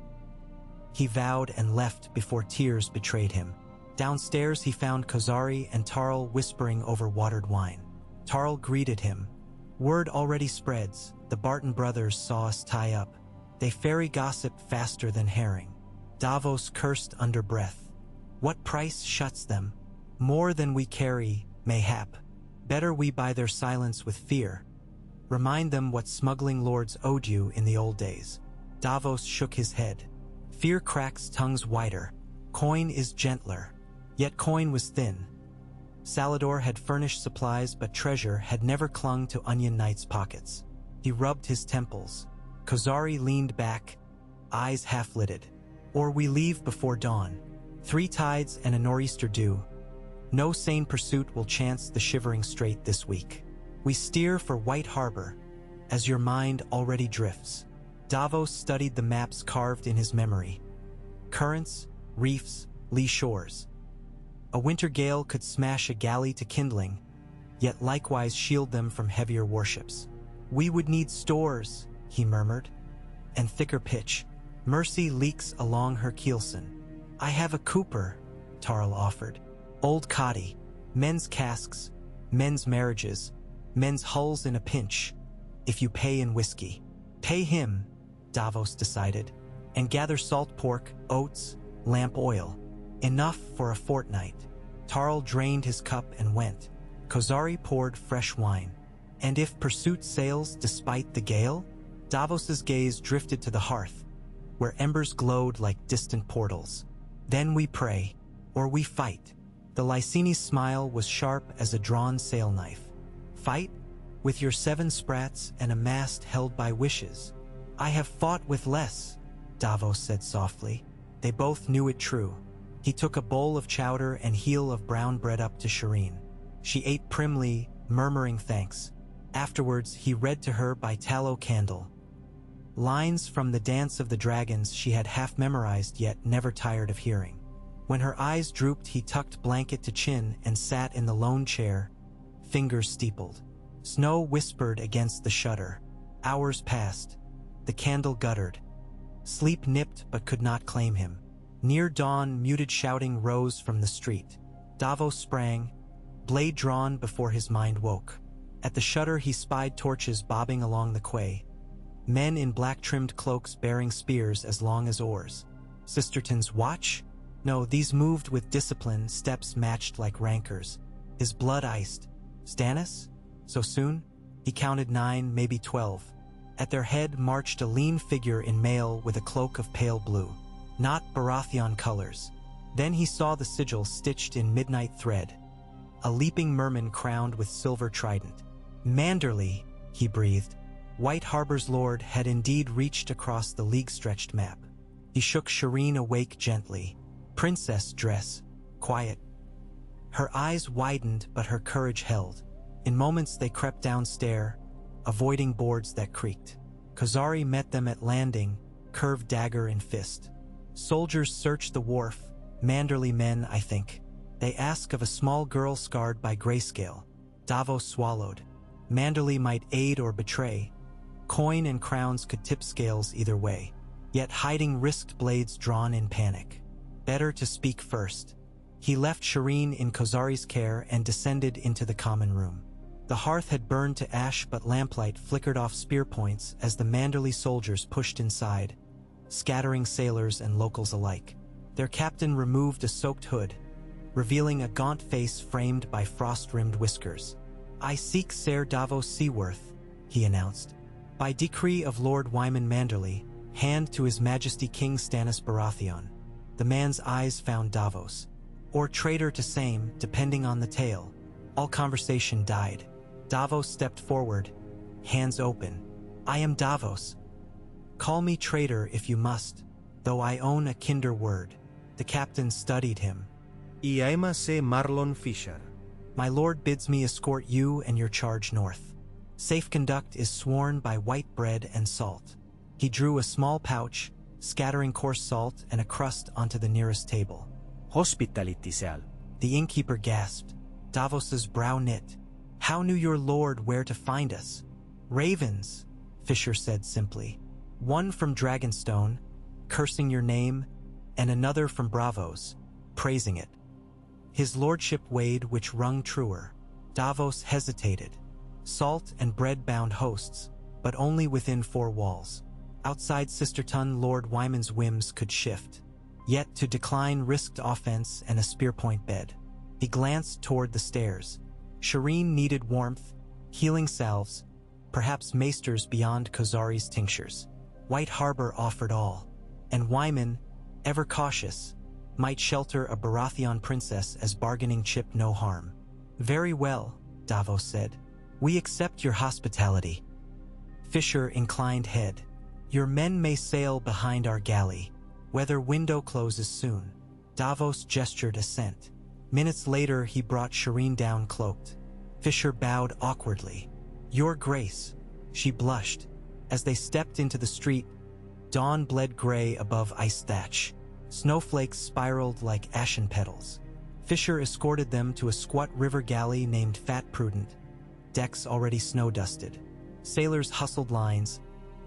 He vowed and left before tears betrayed him. Downstairs he found Kozari and Tarl whispering over watered wine. Tarl greeted him. "Word already spreads. The Barton brothers saw us tie up. They ferry gossip faster than herring." Davos cursed under breath. "What price shuts them? More than we carry, mayhap. Better we buy their silence with fear. Remind them what smuggling lords owed you in the old days." Davos shook his head. "Fear cracks tongues wider. Coin is gentler." Yet coin was thin. Salador had furnished supplies, but treasure had never clung to Onion Knight's pockets. He rubbed his temples. Kozari leaned back, eyes half-lidded. "Or we leave before dawn. 3 tides and a nor'easter due. No sane pursuit will chance the shivering strait this week. We steer for White Harbor, as your mind already drifts." Davos studied the maps carved in his memory. Currents, reefs, lee shores. A winter gale could smash a galley to kindling, yet likewise shield them from heavier warships. "We would need stores," he murmured, "and thicker pitch. Mercy leaks along her keelson." "I have a cooper," Tarl offered. "Old coddy, men's casks, men's marriages, men's hulls in a pinch, if you pay in whiskey." "Pay him," Davos decided, and gather salt pork, oats, lamp oil. Enough for a fortnight. Tarl drained his cup and went. Kozari poured fresh wine. And if pursuit sails despite the gale? Davos's gaze drifted to the hearth, where embers glowed like distant portals. Then we pray, or we fight. The Lysini's smile was sharp as a drawn sail knife. Fight? With your 7 sprats and a mast held by wishes. I have fought with less, Davos said softly. They both knew it true. He took a bowl of chowder and heel of brown bread up to Shireen. She ate primly, murmuring thanks. Afterwards, he read to her by tallow candle. Lines from the Dance of the Dragons she had half memorized yet never tired of hearing. When her eyes drooped, he tucked blanket to chin and sat in the lone chair, fingers steepled. Snow whispered against the shutter. Hours passed. The candle guttered. Sleep nipped but could not claim him. Near dawn, muted shouting rose from the street. Davos sprang, blade drawn before his mind woke. At the shutter he spied torches bobbing along the quay. Men in black-trimmed cloaks bearing spears as long as oars. Sisterton's watch? No, these moved with discipline, steps matched like rankers. His blood iced. Stannis? So soon? He counted 9, maybe 12. At their head marched a lean figure in mail with a cloak of pale blue. Not Baratheon colors. Then he saw the sigil stitched in midnight thread. A leaping merman crowned with silver trident. Manderly, he breathed. White Harbor's lord had indeed reached across the league-stretched map. He shook Shireen awake gently. Princess dress. Quiet. Her eyes widened, but her courage held. In moments they crept downstairs, avoiding boards that creaked. Kozari met them at landing, curved dagger in fist. Soldiers searched the wharf, Manderly men, I think. They ask of a small girl scarred by grayscale. Davos swallowed. Manderly might aid or betray. Coin and crowns could tip scales either way. Yet hiding risked blades drawn in panic. Better to speak first. He left Shireen in Kozari's care and descended into the common room. The hearth had burned to ash, but lamplight flickered off spear points as the Manderly soldiers pushed inside, scattering sailors and locals alike. Their captain removed a soaked hood, revealing a gaunt face framed by frost-rimmed whiskers. "I seek Ser Davos Seaworth," he announced. "By decree of Lord Wyman Manderly, hand to His Majesty King Stannis Baratheon." The man's eyes found Davos. Or traitor to same, depending on the tale. All conversation died. Davos stepped forward, hands open. "I am Davos. Call me traitor if you must, though I own a kinder word." The captain studied him. "Iama se Marlon Fisher." "My lord bids me escort you and your charge north. Safe conduct is sworn by white bread and salt." He drew a small pouch, scattering coarse salt and a crust onto the nearest table. "Hospitality seal." The innkeeper gasped. Davos's brow knit. "How knew your lord where to find us?" "Ravens," Fisher said simply. "One from Dragonstone, cursing your name, and another from Bravos, praising it." His lordship weighed which rung truer. Davos hesitated. Salt and bread bound hosts, but only within 4 walls. Outside Sisterton, Lord Wyman's whims could shift. Yet to decline risked offense and a spearpoint bed. He glanced toward the stairs. Shireen needed warmth, healing salves, perhaps maesters beyond Kozari's tinctures. White Harbor offered all, and Wyman, ever cautious, might shelter a Baratheon princess as bargaining chip no harm. "Very well," Davos said. "We accept your hospitality." Fisher inclined head. "Your men may sail behind our galley. Weather window closes soon." Davos gestured assent. Minutes later, he brought Shireen down cloaked. Fisher bowed awkwardly. "Your Grace." She blushed. As they stepped into the street, dawn bled gray above ice thatch. Snowflakes spiraled like ashen petals. Fisher escorted them to a squat river galley named Fat Prudent, decks already snow-dusted. Sailors hustled lines,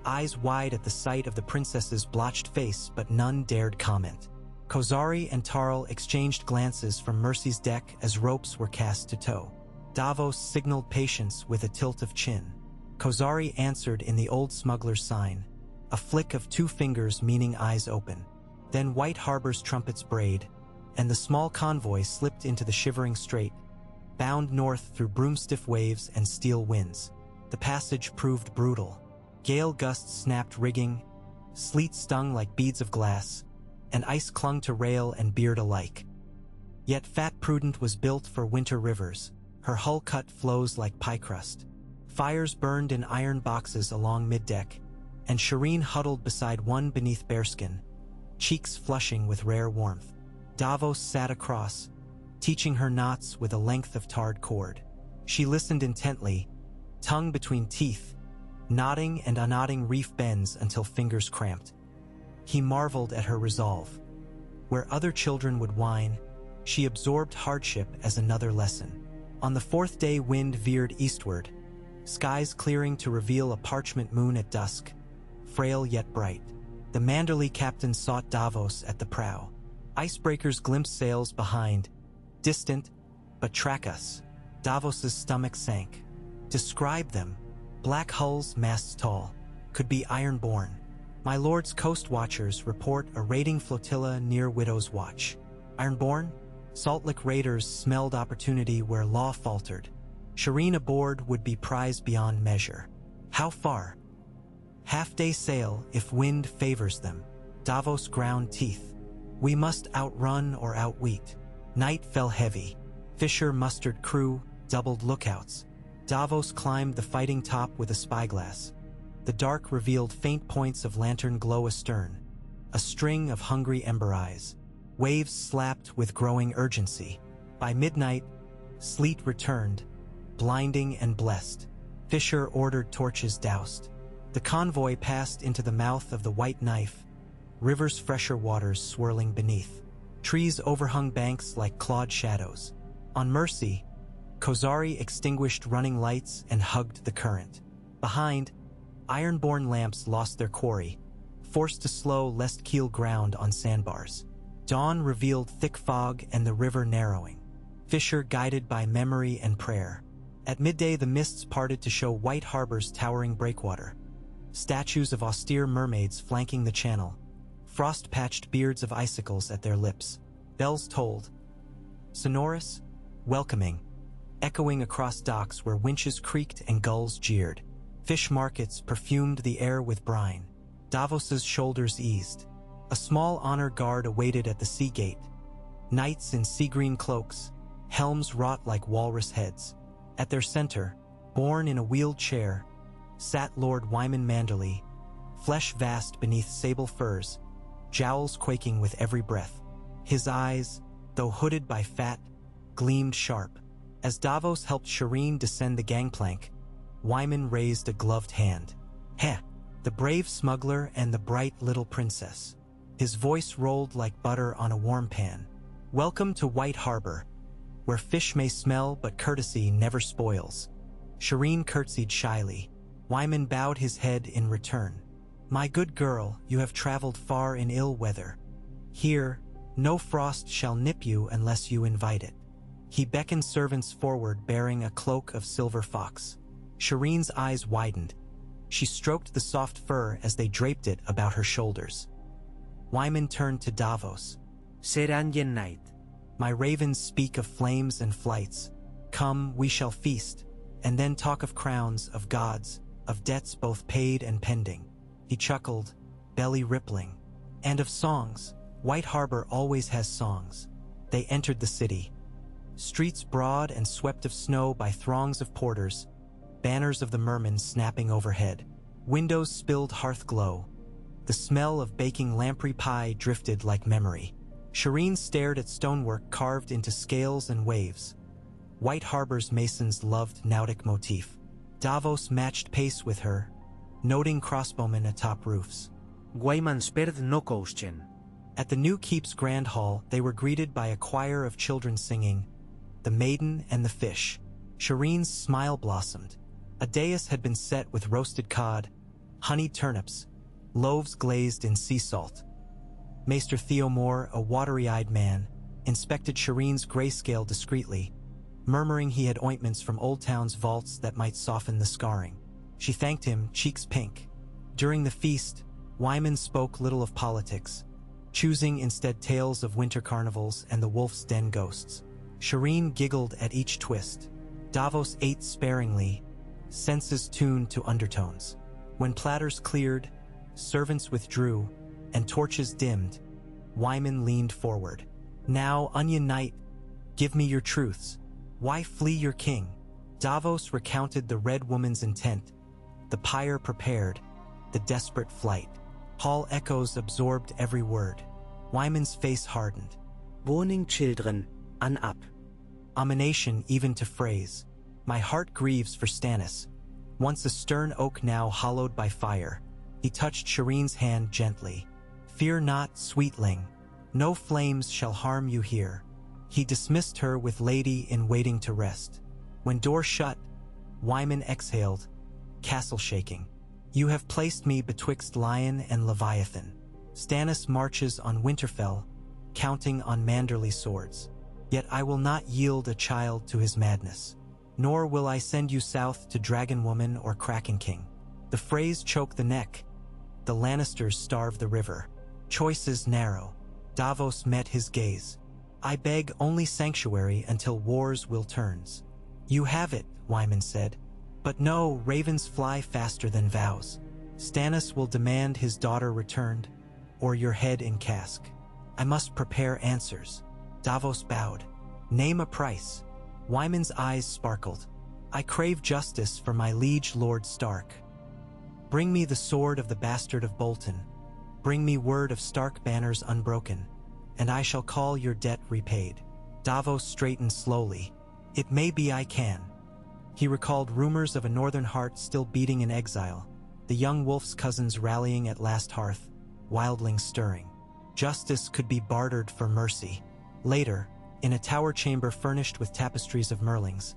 eyes wide at the sight of the princess's blotched face, but none dared comment. Kozari and Tarl exchanged glances from Mercy's deck as ropes were cast to tow. Davos signaled patience with a tilt of chin. Kozari answered in the old smuggler's sign, a flick of 2 fingers meaning eyes open. Then White Harbor's trumpets brayed, and the small convoy slipped into the shivering strait, bound north through broomstiff waves and steel winds. The passage proved brutal. Gale gusts snapped rigging, sleet stung like beads of glass, and ice clung to rail and beard alike. Yet Fat Prudent was built for winter rivers, her hull cut flows like pie crust. Fires burned in iron boxes along middeck, and Shireen huddled beside one beneath bearskin, cheeks flushing with rare warmth. Davos sat across, teaching her knots with a length of tarred cord. She listened intently, tongue between teeth, nodding and unknotting reef bends until fingers cramped. He marveled at her resolve. Where other children would whine, she absorbed hardship as another lesson. On the 4th day, wind veered eastward, skies clearing to reveal a parchment moon at dusk, frail yet bright. The Manderley captain sought Davos at the prow. Icebreakers glimpsed sails behind, distant, but track us. Davos's stomach sank. Describe them. Black hulls, masts tall, could be iron-born. My lord's coast watchers report a raiding flotilla near Widow's Watch. Ironborn? Salt Lick raiders smelled opportunity where law faltered. Shireen aboard would be prized beyond measure. How far? Half-day sail if wind favors them. Davos ground teeth. We must outrun or outwit. Night fell heavy. Fisher mustered crew, doubled lookouts. Davos climbed the fighting top with a spyglass. The dark revealed faint points of lantern glow astern, a string of hungry ember eyes. Waves slapped with growing urgency. By midnight, sleet returned, blinding and blessed. Fisher ordered torches doused. The convoy passed into the mouth of the White Knife, river's fresher waters swirling beneath. Trees overhung banks like clawed shadows. On Mercy, Kozari extinguished running lights and hugged the current. Behind, iron-born lamps lost their quarry, forced to slow lest keel ground on sandbars. Dawn revealed thick fog and the river narrowing. Fisher guided by memory and prayer. At midday, the mists parted to show White Harbor's towering breakwater. Statues of austere mermaids flanking the channel, frost-patched beards of icicles at their lips. Bells tolled, sonorous, welcoming, echoing across docks where winches creaked and gulls jeered. Fish markets perfumed the air with brine. Davos's shoulders eased. A small honor guard awaited at the sea gate. Knights in sea-green cloaks, helms wrought like walrus heads. At their center, borne in a wheeled chair, sat Lord Wyman Manderley, flesh vast beneath sable furs, jowls quaking with every breath. His eyes, though hooded by fat, gleamed sharp. As Davos helped Shireen descend the gangplank, Wyman raised a gloved hand. Heh, the brave smuggler and the bright little princess. His voice rolled like butter on a warm pan. Welcome to White Harbor, where fish may smell but courtesy never spoils. Shireen curtsied shyly. Wyman bowed his head in return. My good girl, you have traveled far in ill weather. Here, no frost shall nip you unless you invite it. He beckoned servants forward bearing a cloak of silver fox. Shireen's eyes widened. She stroked the soft fur as they draped it about her shoulders. Wyman turned to Davos. Serangen night. My ravens speak of flames and flights. Come, we shall feast, and then talk of crowns, of gods, of debts both paid and pending. He chuckled, belly rippling. And of songs. White Harbor always has songs. They entered the city. Streets broad and swept of snow by throngs of porters, banners of the mermen snapping overhead. Windows spilled hearth glow. The smell of baking lamprey pie drifted like memory. Shireen stared at stonework carved into scales and waves. White Harbor's masons loved nautic motif. Davos matched pace with her, noting crossbowmen atop roofs. Guaymansperd no kouschen. At the new keep's grand hall, they were greeted by a choir of children singing, The Maiden and the Fish. Shireen's smile blossomed. A dais had been set with roasted cod, honeyed turnips, loaves glazed in sea salt. Maester Theomore, a watery-eyed man, inspected Shireen's grayscale discreetly, murmuring he had ointments from Old Town's vaults that might soften the scarring. She thanked him, cheeks pink. During the feast, Wyman spoke little of politics, choosing instead tales of winter carnivals and the wolf's den ghosts. Shireen giggled at each twist. Davos ate sparingly, senses tuned to undertones. When platters cleared, servants withdrew, and torches dimmed, Wyman leaned forward. Now, Onion Knight, give me your truths. Why flee your king? Davos recounted the Red Woman's intent, the pyre prepared, the desperate flight. Hall echoes absorbed every word. Wyman's face hardened. Warning children, up. Omination even to phrase. My heart grieves for Stannis. Once a stern oak, now hollowed by fire. He touched Shireen's hand gently. Fear not, sweetling. No flames shall harm you here. He dismissed her with lady in waiting to rest. When door shut, Wyman exhaled, castle shaking. You have placed me betwixt lion and leviathan. Stannis marches on Winterfell, counting on Manderly swords. Yet I will not yield a child to his madness. Nor will I send you south to Dragon Woman or Kraken King. The phrase choked the neck. The Lannisters starve the river. Choices narrow. Davos met his gaze. I beg only sanctuary until wars will turns. You have it, Wyman said. But no, ravens fly faster than vows. Stannis will demand his daughter returned, or your head in cask. I must prepare answers. Davos bowed. Name a price. Wyman's eyes sparkled. I crave justice for my liege Lord Stark. Bring me the sword of the bastard of Bolton. Bring me word of Stark banners unbroken, and I shall call your debt repaid. Davos straightened slowly. It may be I can. He recalled rumors of a northern heart still beating in exile, the young wolf's cousins rallying at last hearth, wildlings stirring. Justice could be bartered for mercy. Later, in a tower chamber furnished with tapestries of merlings,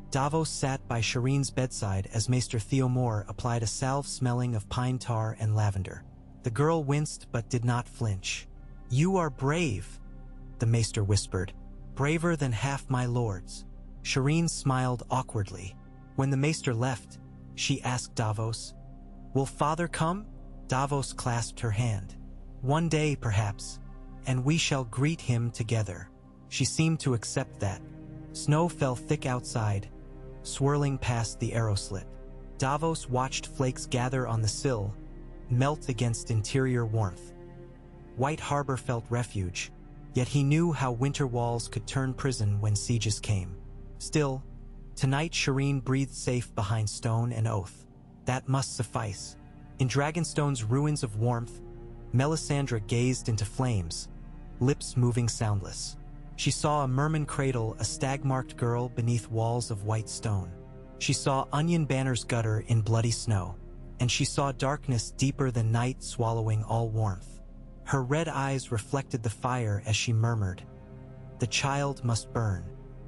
Davos sat by Shireen's bedside as Maester Theomore applied a salve smelling of pine tar and lavender. The girl winced but did not flinch. You are brave, the Maester whispered. Braver than half my lords. Shireen smiled awkwardly. When the Maester left, she asked Davos, Will father come? Davos clasped her hand. One day, perhaps, and we shall greet him together. She seemed to accept that. Snow fell thick outside, swirling past the arrow slit. Davos watched flakes gather on the sill, melt against interior warmth. White Harbor felt refuge, yet he knew how winter walls could turn prison when sieges came. Still, tonight Shireen breathed safe behind stone and oath. That must suffice. In Dragonstone's ruins of warmth, Melisandre gazed into flames, lips moving soundless. She saw a merman cradle a stag-marked girl beneath walls of white stone. She saw onion banners gutter in bloody snow, and she saw darkness deeper than night swallowing all warmth. Her red eyes reflected the fire as she murmured, The child must burn.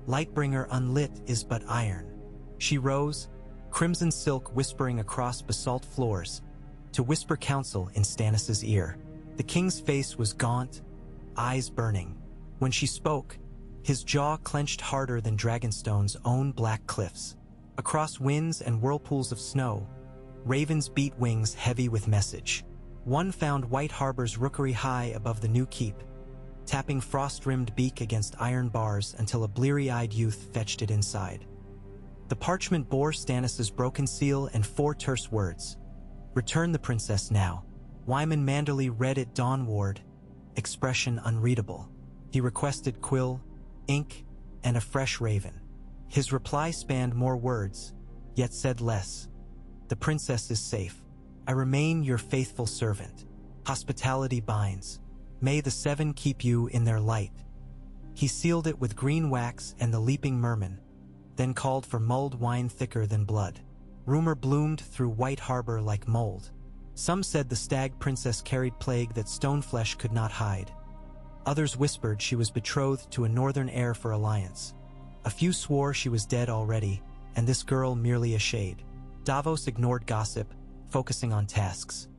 Lightbringer unlit is but iron. She rose, crimson silk whispering across basalt floors, to whisper counsel in Stannis' ear. The king's face was gaunt, eyes burning. When she spoke, his jaw clenched harder than Dragonstone's own black cliffs. Across winds and whirlpools of snow, ravens beat wings heavy with message. One found White Harbor's rookery high above the new keep, tapping frost-rimmed beak against iron bars until a bleary-eyed youth fetched it inside. The parchment bore Stannis' broken seal and 4 terse words. Return the princess now. Wyman Manderly read it dawnward, expression unreadable. He requested quill, ink, and a fresh raven. His reply spanned more words, yet said less. The princess is safe. I remain your faithful servant. Hospitality binds. May the 7 keep you in their light. He sealed it with green wax and the leaping merman, then called for mulled wine thicker than blood. Rumor bloomed through White Harbor like mold. Some said the stag princess carried plague that stone flesh could not hide. Others whispered she was betrothed to a northern heir for alliance. A few swore she was dead already, and this girl merely a shade. Davos ignored gossip, focusing on tasks.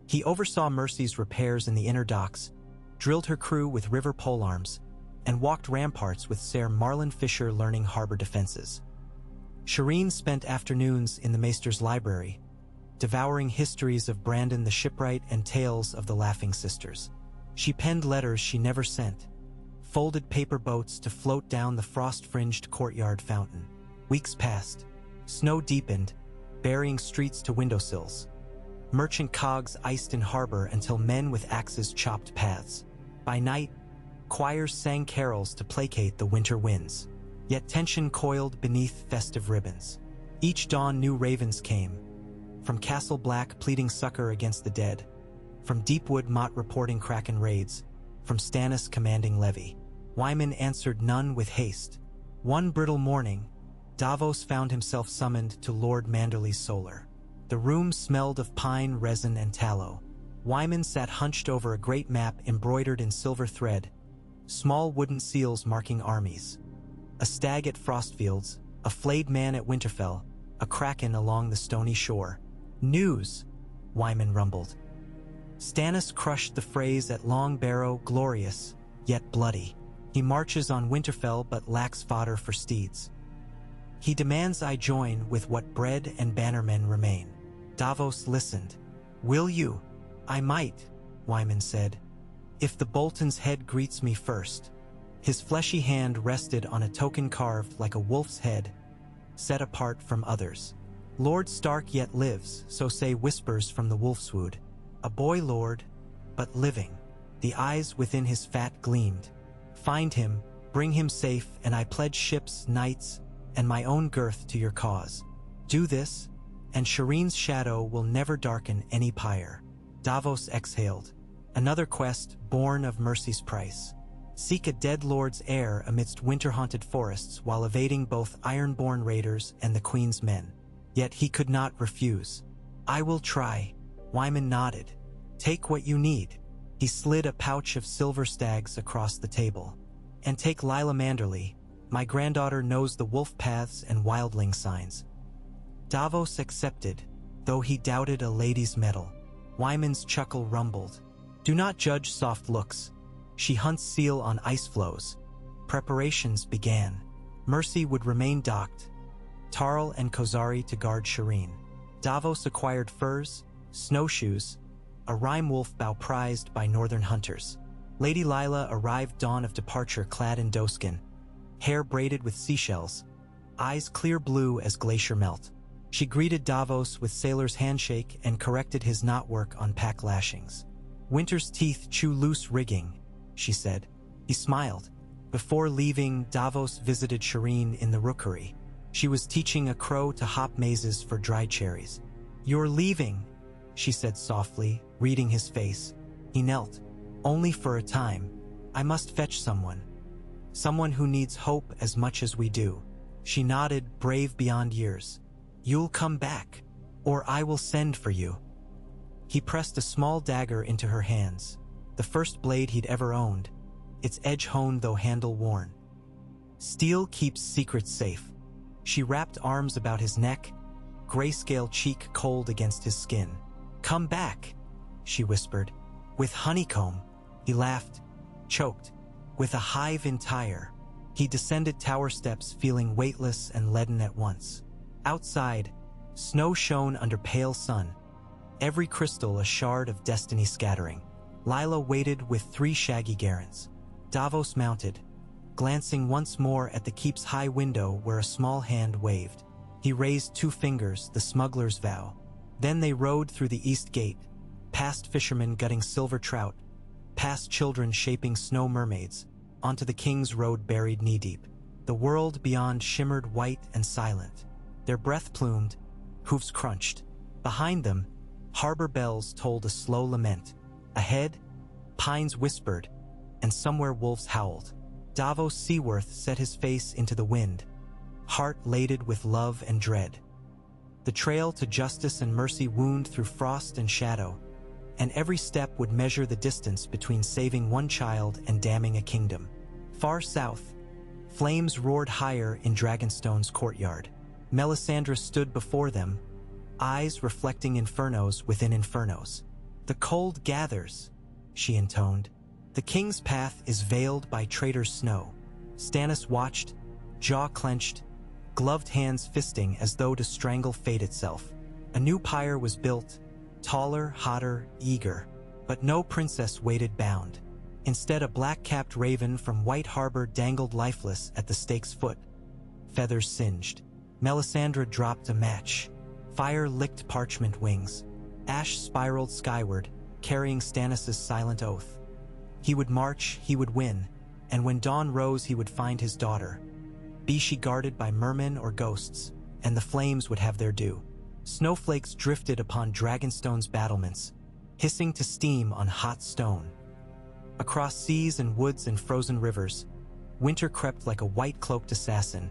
He oversaw Mercy's repairs in the inner docks, drilled her crew with river polearms, and walked ramparts with Ser Marlon Fisher learning harbor defenses. Shireen spent afternoons in the Maester's library, devouring histories of Brandon the shipwright and tales of the Laughing Sisters. She penned letters she never sent, folded paper boats to float down the frost-fringed courtyard fountain. Weeks passed. Snow deepened, burying streets to windowsills. Merchant cogs iced in harbor until men with axes chopped paths. By night, choirs sang carols to placate the winter winds. Yet tension coiled beneath festive ribbons. Each dawn new ravens came, from Castle Black pleading succor against the dead, from Deepwood Motte reporting Kraken raids, from Stannis commanding levy. Wyman answered none with haste. One brittle morning, Davos found himself summoned to Lord Manderley's solar. The room smelled of pine, resin, and tallow. Wyman sat hunched over a great map embroidered in silver thread, small wooden seals marking armies. A stag at Frostfields, a flayed man at Winterfell, a kraken along the stony shore. News, Wyman rumbled. Stannis crushed the phrase at Long Barrow, glorious, yet bloody. He marches on Winterfell but lacks fodder for steeds. He demands I join with what bread and bannermen remain. Davos listened. Will you? I might, Wyman said. If the Bolton's head greets me first. His fleshy hand rested on a token carved like a wolf's head, set apart from others. Lord Stark yet lives, so say whispers from the wolfswood. A boy lord, but living. The eyes within his fat gleamed. Find him, bring him safe, and I pledge ships, knights, and my own girth to your cause. Do this, and Shireen's shadow will never darken any pyre. Davos exhaled. Another quest born of mercy's price. Seek a dead lord's heir amidst winter-haunted forests while evading both ironborn raiders and the Queen's men. Yet he could not refuse. I will try. Wyman nodded. Take what you need. He slid a pouch of silver stags across the table. And take Lila Manderley. My granddaughter knows the wolf paths and wildling signs. Davos accepted, though he doubted a lady's mettle. Wyman's chuckle rumbled. Do not judge soft looks. She hunts seal on ice floes. Preparations began. Mercy would remain docked. Tarl and Kozari to guard Shireen. Davos acquired furs, snowshoes, a rime wolf bow prized by northern hunters. Lady Lila arrived dawn of departure clad in doeskin, hair braided with seashells, eyes clear blue as glacier melt. She greeted Davos with sailor's handshake and corrected his knotwork on pack lashings. Winter's teeth chew loose rigging, she said. He smiled. Before leaving, Davos visited Shireen in the rookery. She was teaching a crow to hop mazes for dry cherries. You're leaving, she said softly, reading his face. He knelt. Only for a time. I must fetch someone. Someone who needs hope as much as we do. She nodded, brave beyond years. You'll come back, or I will send for you. He pressed a small dagger into her hands, the first blade he'd ever owned, its edge honed though handle worn. Steel keeps secrets safe. She wrapped arms about his neck, grayscale cheek cold against his skin. Come back, she whispered. With honeycomb, he laughed, choked. With a hive entire, he descended tower steps feeling weightless and leaden at once. Outside, snow shone under pale sun, every crystal a shard of destiny scattering. Lila waited with 3 shaggy garrons. Davos mounted, glancing once more at the keep's high window where a small hand waved. He raised 2 fingers, the smuggler's vow. Then they rode through the east gate, past fishermen gutting silver trout, past children shaping snow mermaids, onto the king's road buried knee-deep. The world beyond shimmered white and silent. Their breath plumed, hoofs crunched. Behind them, harbor bells told a slow lament. Ahead, pines whispered, and somewhere wolves howled. Davos Seaworth set his face into the wind, heart laden with love and dread. The trail to justice and mercy wound through frost and shadow, and every step would measure the distance between saving one child and damning a kingdom. Far south, flames roared higher in Dragonstone's courtyard. Melisandre stood before them, eyes reflecting infernos within infernos. The cold gathers, she intoned. The king's path is veiled by traitor's snow. Stannis watched, jaw clenched, gloved hands fisting as though to strangle fate itself. A new pyre was built, taller, hotter, eager. But no princess waited bound. Instead, a black-capped raven from White Harbor dangled lifeless at the stake's foot. Feathers singed. Melisandre dropped a match. Fire licked parchment wings. Ash spiraled skyward, carrying Stannis' silent oath. He would march, he would win, and when dawn rose he would find his daughter. Be she guarded by mermen or ghosts, and the flames would have their due. Snowflakes drifted upon Dragonstone's battlements, hissing to steam on hot stone. Across seas and woods and frozen rivers, winter crept like a white-cloaked assassin,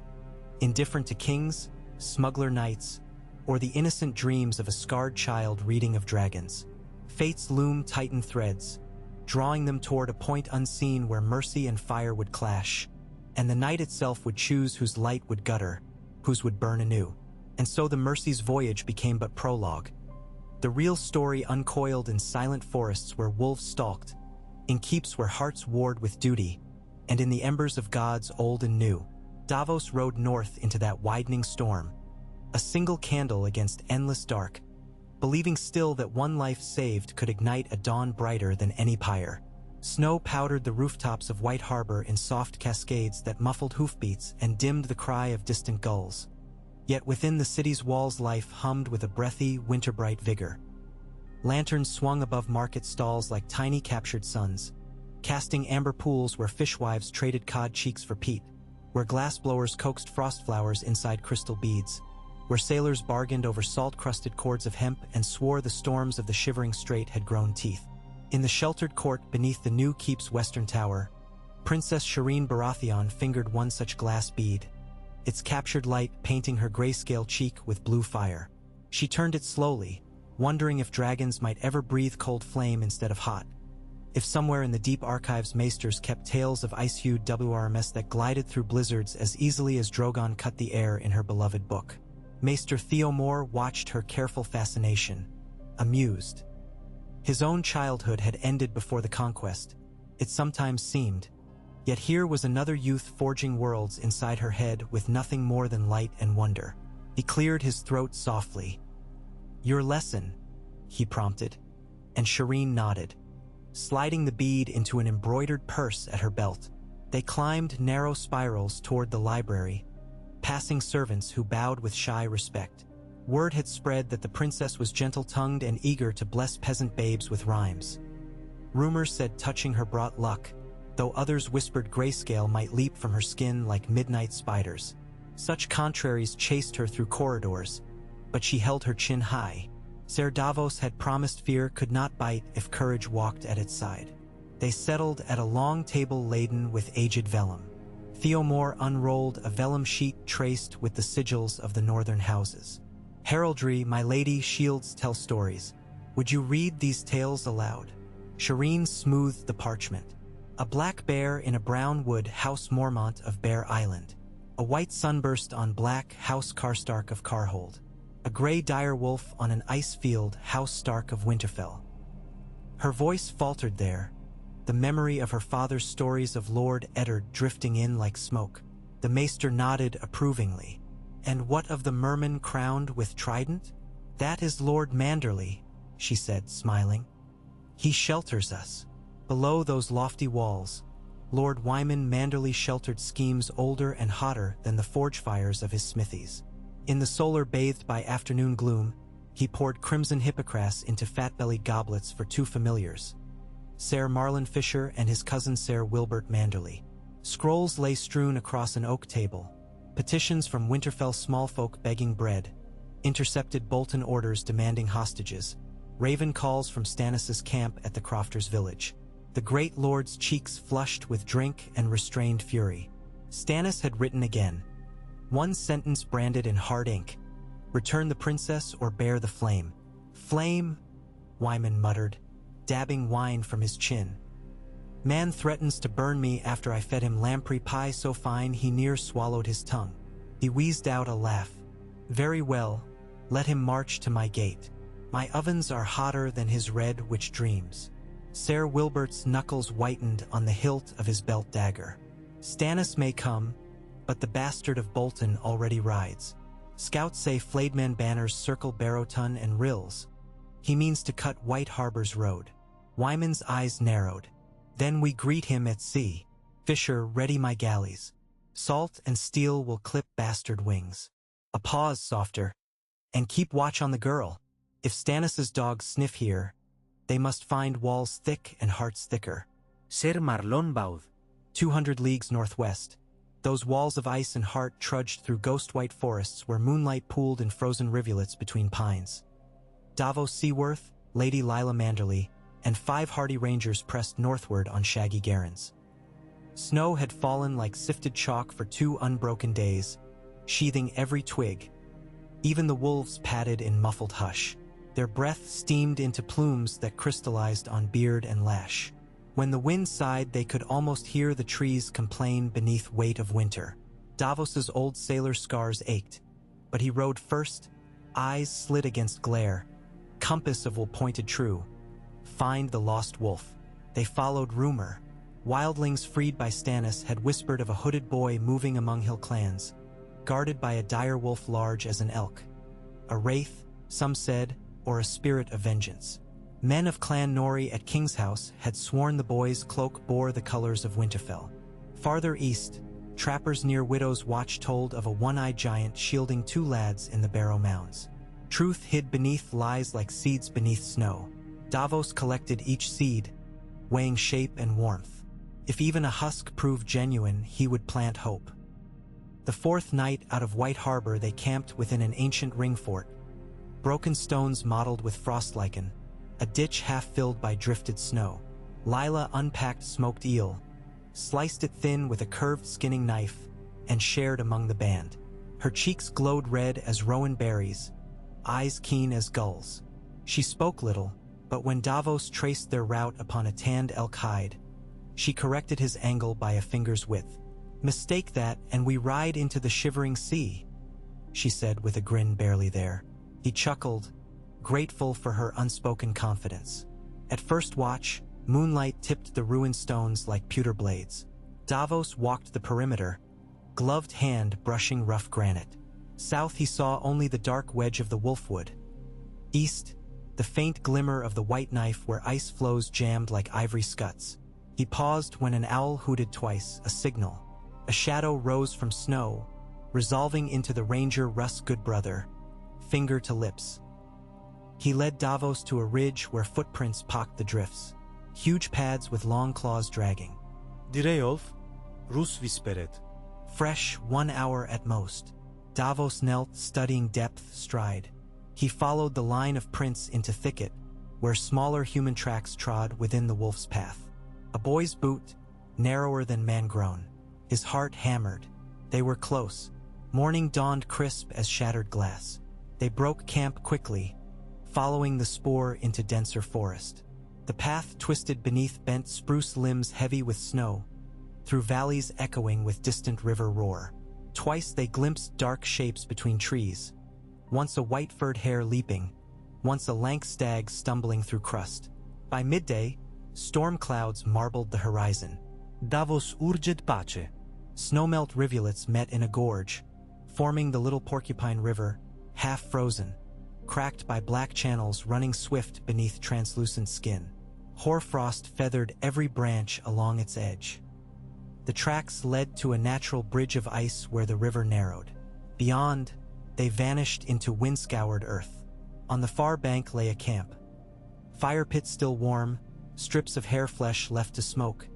indifferent to kings, smuggler knights, or the innocent dreams of a scarred child reading of dragons. Fate's loom tightened threads, drawing them toward a point unseen where mercy and fire would clash, and the night itself would choose whose light would gutter, whose would burn anew. And so the Mercy's voyage became but prologue. The real story uncoiled in silent forests where wolves stalked, in keeps where hearts warred with duty, and in the embers of gods old and new. Davos rode north into that widening storm, a single candle against endless dark, believing still that one life saved could ignite a dawn brighter than any pyre. Snow powdered the rooftops of White Harbor in soft cascades that muffled hoofbeats and dimmed the cry of distant gulls. Yet within the city's walls life hummed with a breathy, winter-bright vigor. Lanterns swung above market stalls like tiny captured suns, casting amber pools where fishwives traded cod cheeks for peat, where glassblowers coaxed frost flowers inside crystal beads, where sailors bargained over salt-crusted cords of hemp and swore the storms of the shivering strait had grown teeth. In the sheltered court beneath the new keep's western tower, Princess Shireen Baratheon fingered one such glass bead, its captured light painting her grayscale cheek with blue fire. She turned it slowly, wondering if dragons might ever breathe cold flame instead of hot. If somewhere in the deep archives maesters kept tales of ice-hued WRMS that glided through blizzards as easily as Drogon cut the air in her beloved book. Maester Theomore watched her careful fascination, amused. His own childhood had ended before the conquest, it sometimes seemed. Yet here was another youth forging worlds inside her head with nothing more than light and wonder. He cleared his throat softly. "Your lesson," he prompted, and Shireen nodded, sliding the bead into an embroidered purse at her belt. They climbed narrow spirals toward the library, passing servants who bowed with shy respect. Word had spread that the princess was gentle-tongued and eager to bless peasant babes with rhymes. Rumors said touching her brought luck, though others whispered grayscale might leap from her skin like midnight spiders. Such contraries chased her through corridors, but she held her chin high. Ser Davos had promised fear could not bite if courage walked at its side. They settled at a long table laden with aged vellum. Theomore unrolled a vellum sheet traced with the sigils of the northern houses. "Heraldry, my lady, shields tell stories. Would you read these tales aloud?" Shireen smoothed the parchment. A black bear in a brown wood, House Mormont of Bear Island. A white sunburst on black, House Karstark of Carhold. A gray direwolf on an ice field, House Stark of Winterfell. Her voice faltered there, the memory of her father's stories of Lord Eddard drifting in like smoke. The maester nodded approvingly. "And what of the merman crowned with trident?" "That is Lord Manderley," she said, smiling. "He shelters us. Below those lofty walls, Lord Wyman Manderley sheltered schemes older and hotter than the forge fires of his smithies. In the solar bathed by afternoon gloom, he poured crimson hippocras into fat-bellied goblets for two familiars, Ser Marlon Fisher and his cousin Ser Wilbert Manderley. Scrolls lay strewn across an oak table, petitions from Winterfell smallfolk begging bread, intercepted Bolton orders demanding hostages, raven calls from Stannis' camp at the Crofters' village. The great lord's cheeks flushed with drink and restrained fury. Stannis had written again. One sentence branded in hard ink. "Return the princess or bear the flame." "Flame," Wyman muttered, dabbing wine from his chin. "Man threatens to burn me after I fed him lamprey pie so fine he near swallowed his tongue." He wheezed out a laugh. "Very well, let him march to my gate. My ovens are hotter than his red which dreams." Ser Wilbert's knuckles whitened on the hilt of his belt dagger. "Stannis may come, but the bastard of Bolton already rides." Scouts say flayedman banners circle Barrowton and Rills. He means to cut White Harbor's road. Wyman's eyes narrowed. Then we greet him at sea. Fisher, ready my galleys. Salt and steel will clip bastard wings. A pause softer. And keep watch on the girl. If Stannis's dogs sniff here, they must find walls thick and hearts thicker. Ser Marlon Baud. 200 leagues northwest. Those walls of ice and heart trudged through ghost-white forests where moonlight pooled in frozen rivulets between pines. Davos Seaworth, Lady Lila Manderley, and 5 hardy rangers pressed northward on shaggy garrons. Snow had fallen like sifted chalk for 2 unbroken days, sheathing every twig. Even the wolves padded in muffled hush. Their breath steamed into plumes that crystallized on beard and lash. When the wind sighed, they could almost hear the trees complain beneath weight of winter. Davos's old sailor scars ached, but he rode first, eyes slid against glare. Compass of will pointed true. Find the lost wolf. They followed rumor. Wildlings freed by Stannis had whispered of a hooded boy moving among hill clans, guarded by a dire wolf large as an elk. A wraith, some said, or a spirit of vengeance. Men of Clan Nori at King's House had sworn the boy's cloak bore the colors of Winterfell. Farther east, trappers near Widow's Watch told of a one-eyed giant shielding 2 lads in the Barrow Mounds. Truth hid beneath lies like seeds beneath snow. Davos collected each seed, weighing shape and warmth. If even a husk proved genuine, he would plant hope. The 4th night out of White Harbor, they camped within an ancient ring fort. Broken stones mottled with frost lichen, a ditch half filled by drifted snow. Lila unpacked smoked eel, sliced it thin with a curved skinning knife, and shared among the band. Her cheeks glowed red as rowan berries, eyes keen as gulls. She spoke little, but when Davos traced their route upon a tanned elk hide, she corrected his angle by a finger's width. "Mistake that, and we ride into the shivering sea," she said with a grin barely there. He chuckled, grateful for her unspoken confidence. At first watch, moonlight tipped the ruined stones like pewter blades. Davos walked the perimeter, gloved hand brushing rough granite. South he saw only the dark wedge of the Wolfwood. East, the faint glimmer of the white knife where ice flows jammed like ivory scuts. He paused when an owl hooted twice, a signal. A shadow rose from snow, resolving into the ranger Russ' good brother, finger to lips. He led Davos to a ridge where footprints pocked the drifts, huge pads with long claws dragging. Direolf, Rus Visperet. Fresh, 1 hour at most. Davos knelt, studying depth stride. He followed the line of prints into thicket, where smaller human tracks trod within the wolf's path. A boy's boot, narrower than man-grown. His heart hammered. They were close. Morning dawned crisp as shattered glass. They broke camp quickly, following the spoor into denser forest. The path twisted beneath bent spruce limbs heavy with snow, through valleys echoing with distant river roar. Twice they glimpsed dark shapes between trees, once a white-furred hare leaping, once a lank stag stumbling through crust. By midday, storm clouds marbled the horizon. Davos urged pace. Snowmelt rivulets met in a gorge, forming the Little Porcupine River, half frozen, cracked by black channels running swift beneath translucent skin. Hoarfrost feathered every branch along its edge. The tracks led to a natural bridge of ice where the river narrowed. Beyond, they vanished into wind-scoured earth. On the far bank lay a camp. Fire pit still warm, strips of hare flesh left to smoke,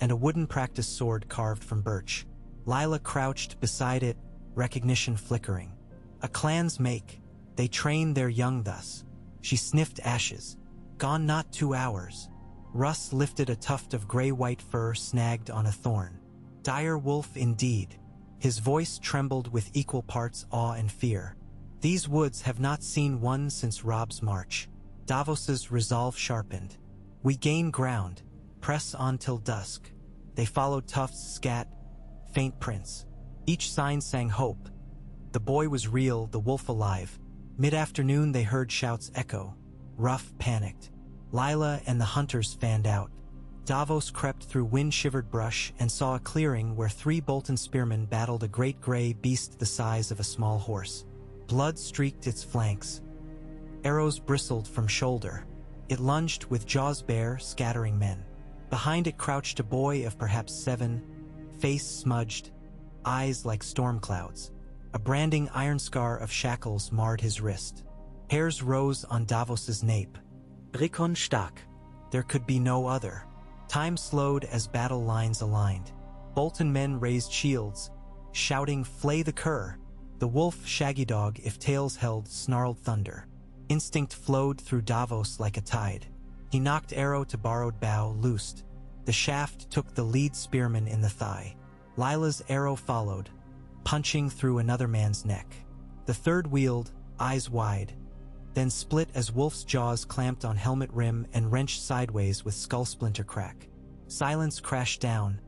and a wooden practice sword carved from birch. Lila crouched beside it, recognition flickering. A clan's make. They train their young thus. She sniffed ashes. Gone not 2 hours. Russ lifted a tuft of gray-white fur snagged on a thorn. Dire wolf indeed. His voice trembled with equal parts awe and fear. These woods have not seen one since Rob's march. Davos's resolve sharpened. We gain ground. Press on till dusk. They followed tufts scat, faint prints. Each sign sang hope. The boy was real, the wolf alive. Mid-afternoon they heard shouts echo. Ruff panicked. Lila and the hunters fanned out. Davos crept through wind-shivered brush and saw a clearing where 3 Bolton spearmen battled a great gray beast the size of a small horse. Blood streaked its flanks. Arrows bristled from shoulder. It lunged with jaws bare, scattering men. Behind it crouched a boy of perhaps 7, face smudged, eyes like storm clouds. A branding iron scar of shackles marred his wrist. Hairs rose on Davos's nape. Rickon stark. There could be no other. Time slowed as battle lines aligned. Bolton men raised shields, shouting, "Flay the cur!" The wolf, shaggy dog, if tails held, snarled thunder. Instinct flowed through Davos like a tide. He knocked arrow to borrowed bow, loosed. The shaft took the lead spearman in the thigh. Lila's arrow followed, punching through another man's neck. The third wheeled, eyes wide, then split as Wolf's jaws clamped on helmet rim and wrenched sideways with skull splinter crack. Silence crashed down,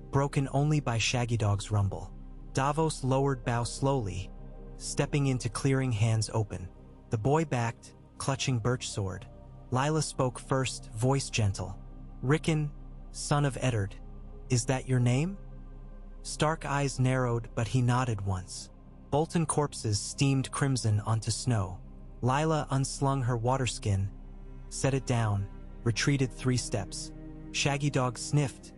broken only by Shaggy Dog's rumble. Davos lowered bow slowly, stepping into clearing, hands open. The boy backed, clutching birch sword. Lila spoke first, voice gentle. "Rickon, son of Eddard, is that your name?" Stark eyes narrowed, but he nodded once. Bolton corpses steamed crimson onto snow. Lila unslung her waterskin, set it down, retreated 3 steps. Shaggy Dog sniffed,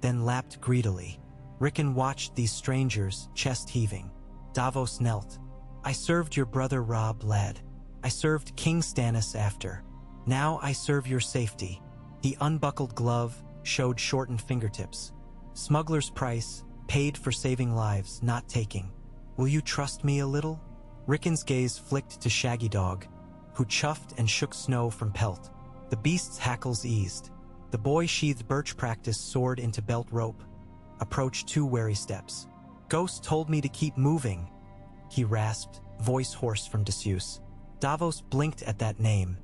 then lapped greedily. Rickon watched these strangers, chest heaving. Davos knelt. "I served your brother Robb, lad. I served King Stannis after. Now I serve your safety." The unbuckled glove showed shortened fingertips. "Smuggler's price, paid for saving lives, not taking. Will you trust me a little?" Rickon's gaze flicked to Shaggy Dog, who chuffed and shook snow from pelt. The beast's hackles eased. The boy sheathed birch practice sword into belt rope, approached 2 wary steps. "Ghost told me to keep moving," he rasped, voice hoarse from disuse. Davos blinked at that name.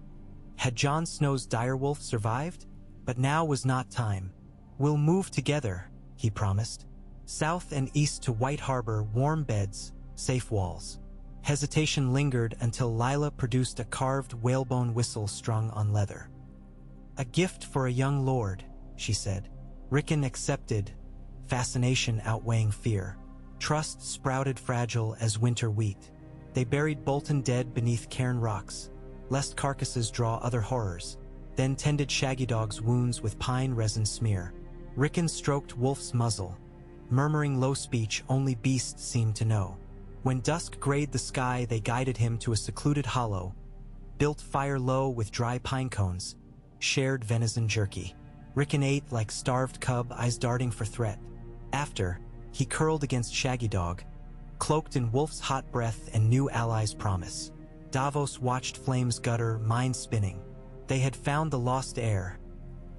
Had Jon Snow's direwolf survived? But now was not time. "We'll move together," he promised. "South and east to White Harbor, warm beds, safe walls." Hesitation lingered until Lila produced a carved whalebone whistle strung on leather. "A gift for a young lord," she said. Rickon accepted, fascination outweighing fear. Trust sprouted fragile as winter wheat. They buried Bolton dead beneath cairn rocks, lest carcasses draw other horrors, then tended Shaggy Dog's wounds with pine resin smear. Rickon stroked Wolf's muzzle, murmuring low speech only beasts seemed to know. When dusk grayed the sky, they guided him to a secluded hollow, built fire low with dry pine cones, shared venison jerky. Rickon ate like starved cub, eyes darting for threat. After, he curled against Shaggy Dog, cloaked in Wolf's hot breath and new allies' promise. Davos watched flames gutter, mind spinning. They had found the lost heir.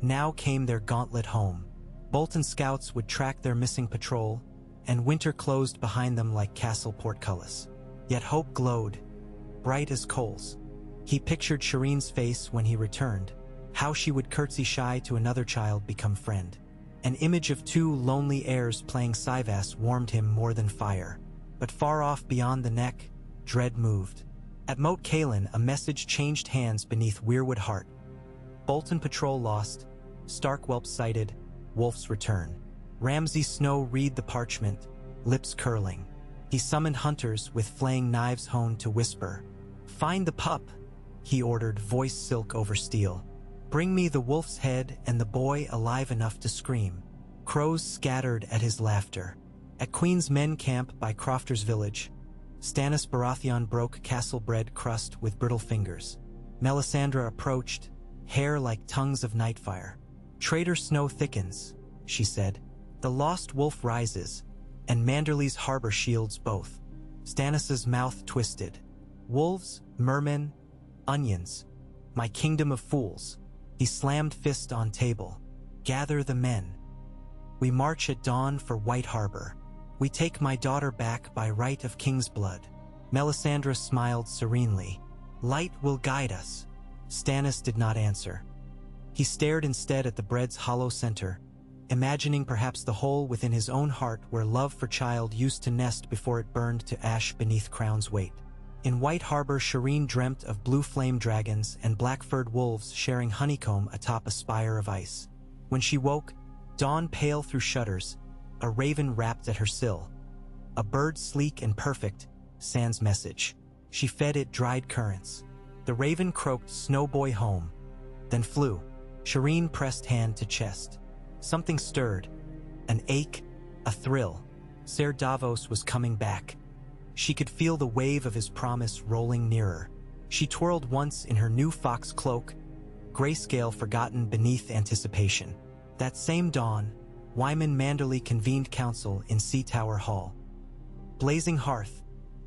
Now came their gauntlet home. Bolton scouts would track their missing patrol, and winter closed behind them like castle portcullis. Yet hope glowed, bright as coals. He pictured Shireen's face when he returned, how she would curtsy shy to another child become friend. An image of 2 lonely heirs playing Sivas warmed him more than fire. But far off beyond the neck, dread moved. At Moat Cailin, a message changed hands beneath Weirwood Heart. Bolton patrol lost, Stark whelp sighted, Wolf's return. Ramsay Snow read the parchment, lips curling. He summoned hunters with flaying knives honed to whisper. "Find the pup," he ordered, voice silk over steel. "Bring me the wolf's head and the boy alive enough to scream." Crows scattered at his laughter. At Queen's Men Camp by Crofter's Village, Stannis Baratheon broke castle bread crust with brittle fingers. Melisandre approached, hair like tongues of nightfire. "Traitor Snow thickens," she said. "The lost wolf rises, and Manderly's harbor shields both." Stannis's mouth twisted. "Wolves, mermen, onions, my kingdom of fools." He slammed fist on table. "Gather the men. We march at dawn for White Harbor. We take my daughter back by right of king's blood." Melisandre smiled serenely. "Light will guide us." Stannis did not answer. He stared instead at the bread's hollow center, imagining perhaps the hole within his own heart where love for child used to nest before it burned to ash beneath crown's weight. In White Harbor, Shireen dreamt of blue flame dragons and black-furred wolves sharing honeycomb atop a spire of ice. When she woke, dawn pale through shutters, a raven rapped at her sill. A bird sleek and perfect, sans message. She fed it dried currants. The raven croaked "Snow boy home," then flew. Shireen pressed hand to chest. Something stirred. An ache, a thrill. Ser Davos was coming back. She could feel the wave of his promise rolling nearer. She twirled once in her new fox cloak, grayscale forgotten beneath anticipation. That same dawn, Wyman Manderley convened council in Sea Tower Hall. Blazing hearth,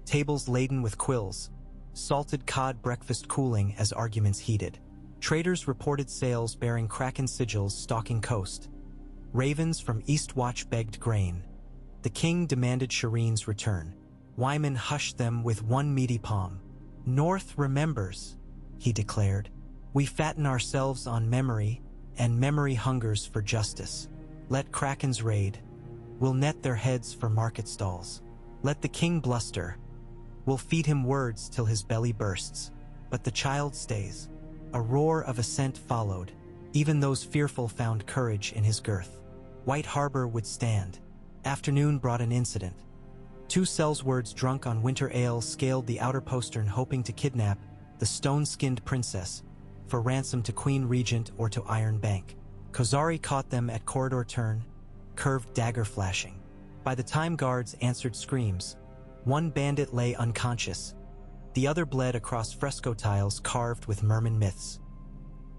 tables laden with quills, salted cod breakfast cooling as arguments heated. Traders reported sails bearing Kraken sigils stalking coast. Ravens from Eastwatch begged grain. The king demanded Shireen's return. Wyman hushed them with one meaty palm. "North remembers," he declared. "We fatten ourselves on memory, and memory hungers for justice. Let Krakens raid. We'll net their heads for market stalls. Let the king bluster. We'll feed him words till his belly bursts. But the child stays." A roar of assent followed. Even those fearful found courage in his girth. White Harbor would stand. Afternoon brought an incident. Two Sellswords drunk on winter ale scaled the outer postern hoping to kidnap the stone-skinned princess for ransom to Queen Regent or to Iron Bank. Kozari caught them at corridor turn, curved dagger flashing. By the time guards answered screams, one bandit lay unconscious. The other bled across fresco tiles carved with merman myths.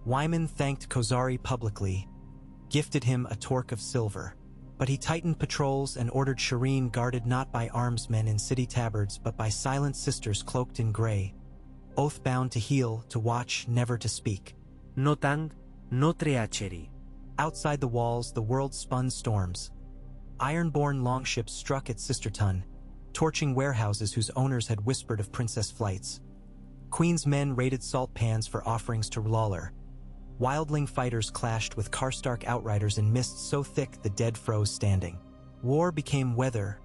Wyman thanked Kozari publicly, gifted him a torque of silver. But he tightened patrols and ordered Shireen guarded not by armsmen in city tabards but by silent sisters cloaked in gray, oath-bound to heal, to watch, never to speak. No tang, no treachery. Outside the walls, the world spun storms. Iron-born longships struck at Sisterton, torching warehouses whose owners had whispered of princess flights. Queen's men raided salt pans for offerings to Lawler. Wildling fighters clashed with Karstark outriders in mists so thick the dead froze standing. War became weather,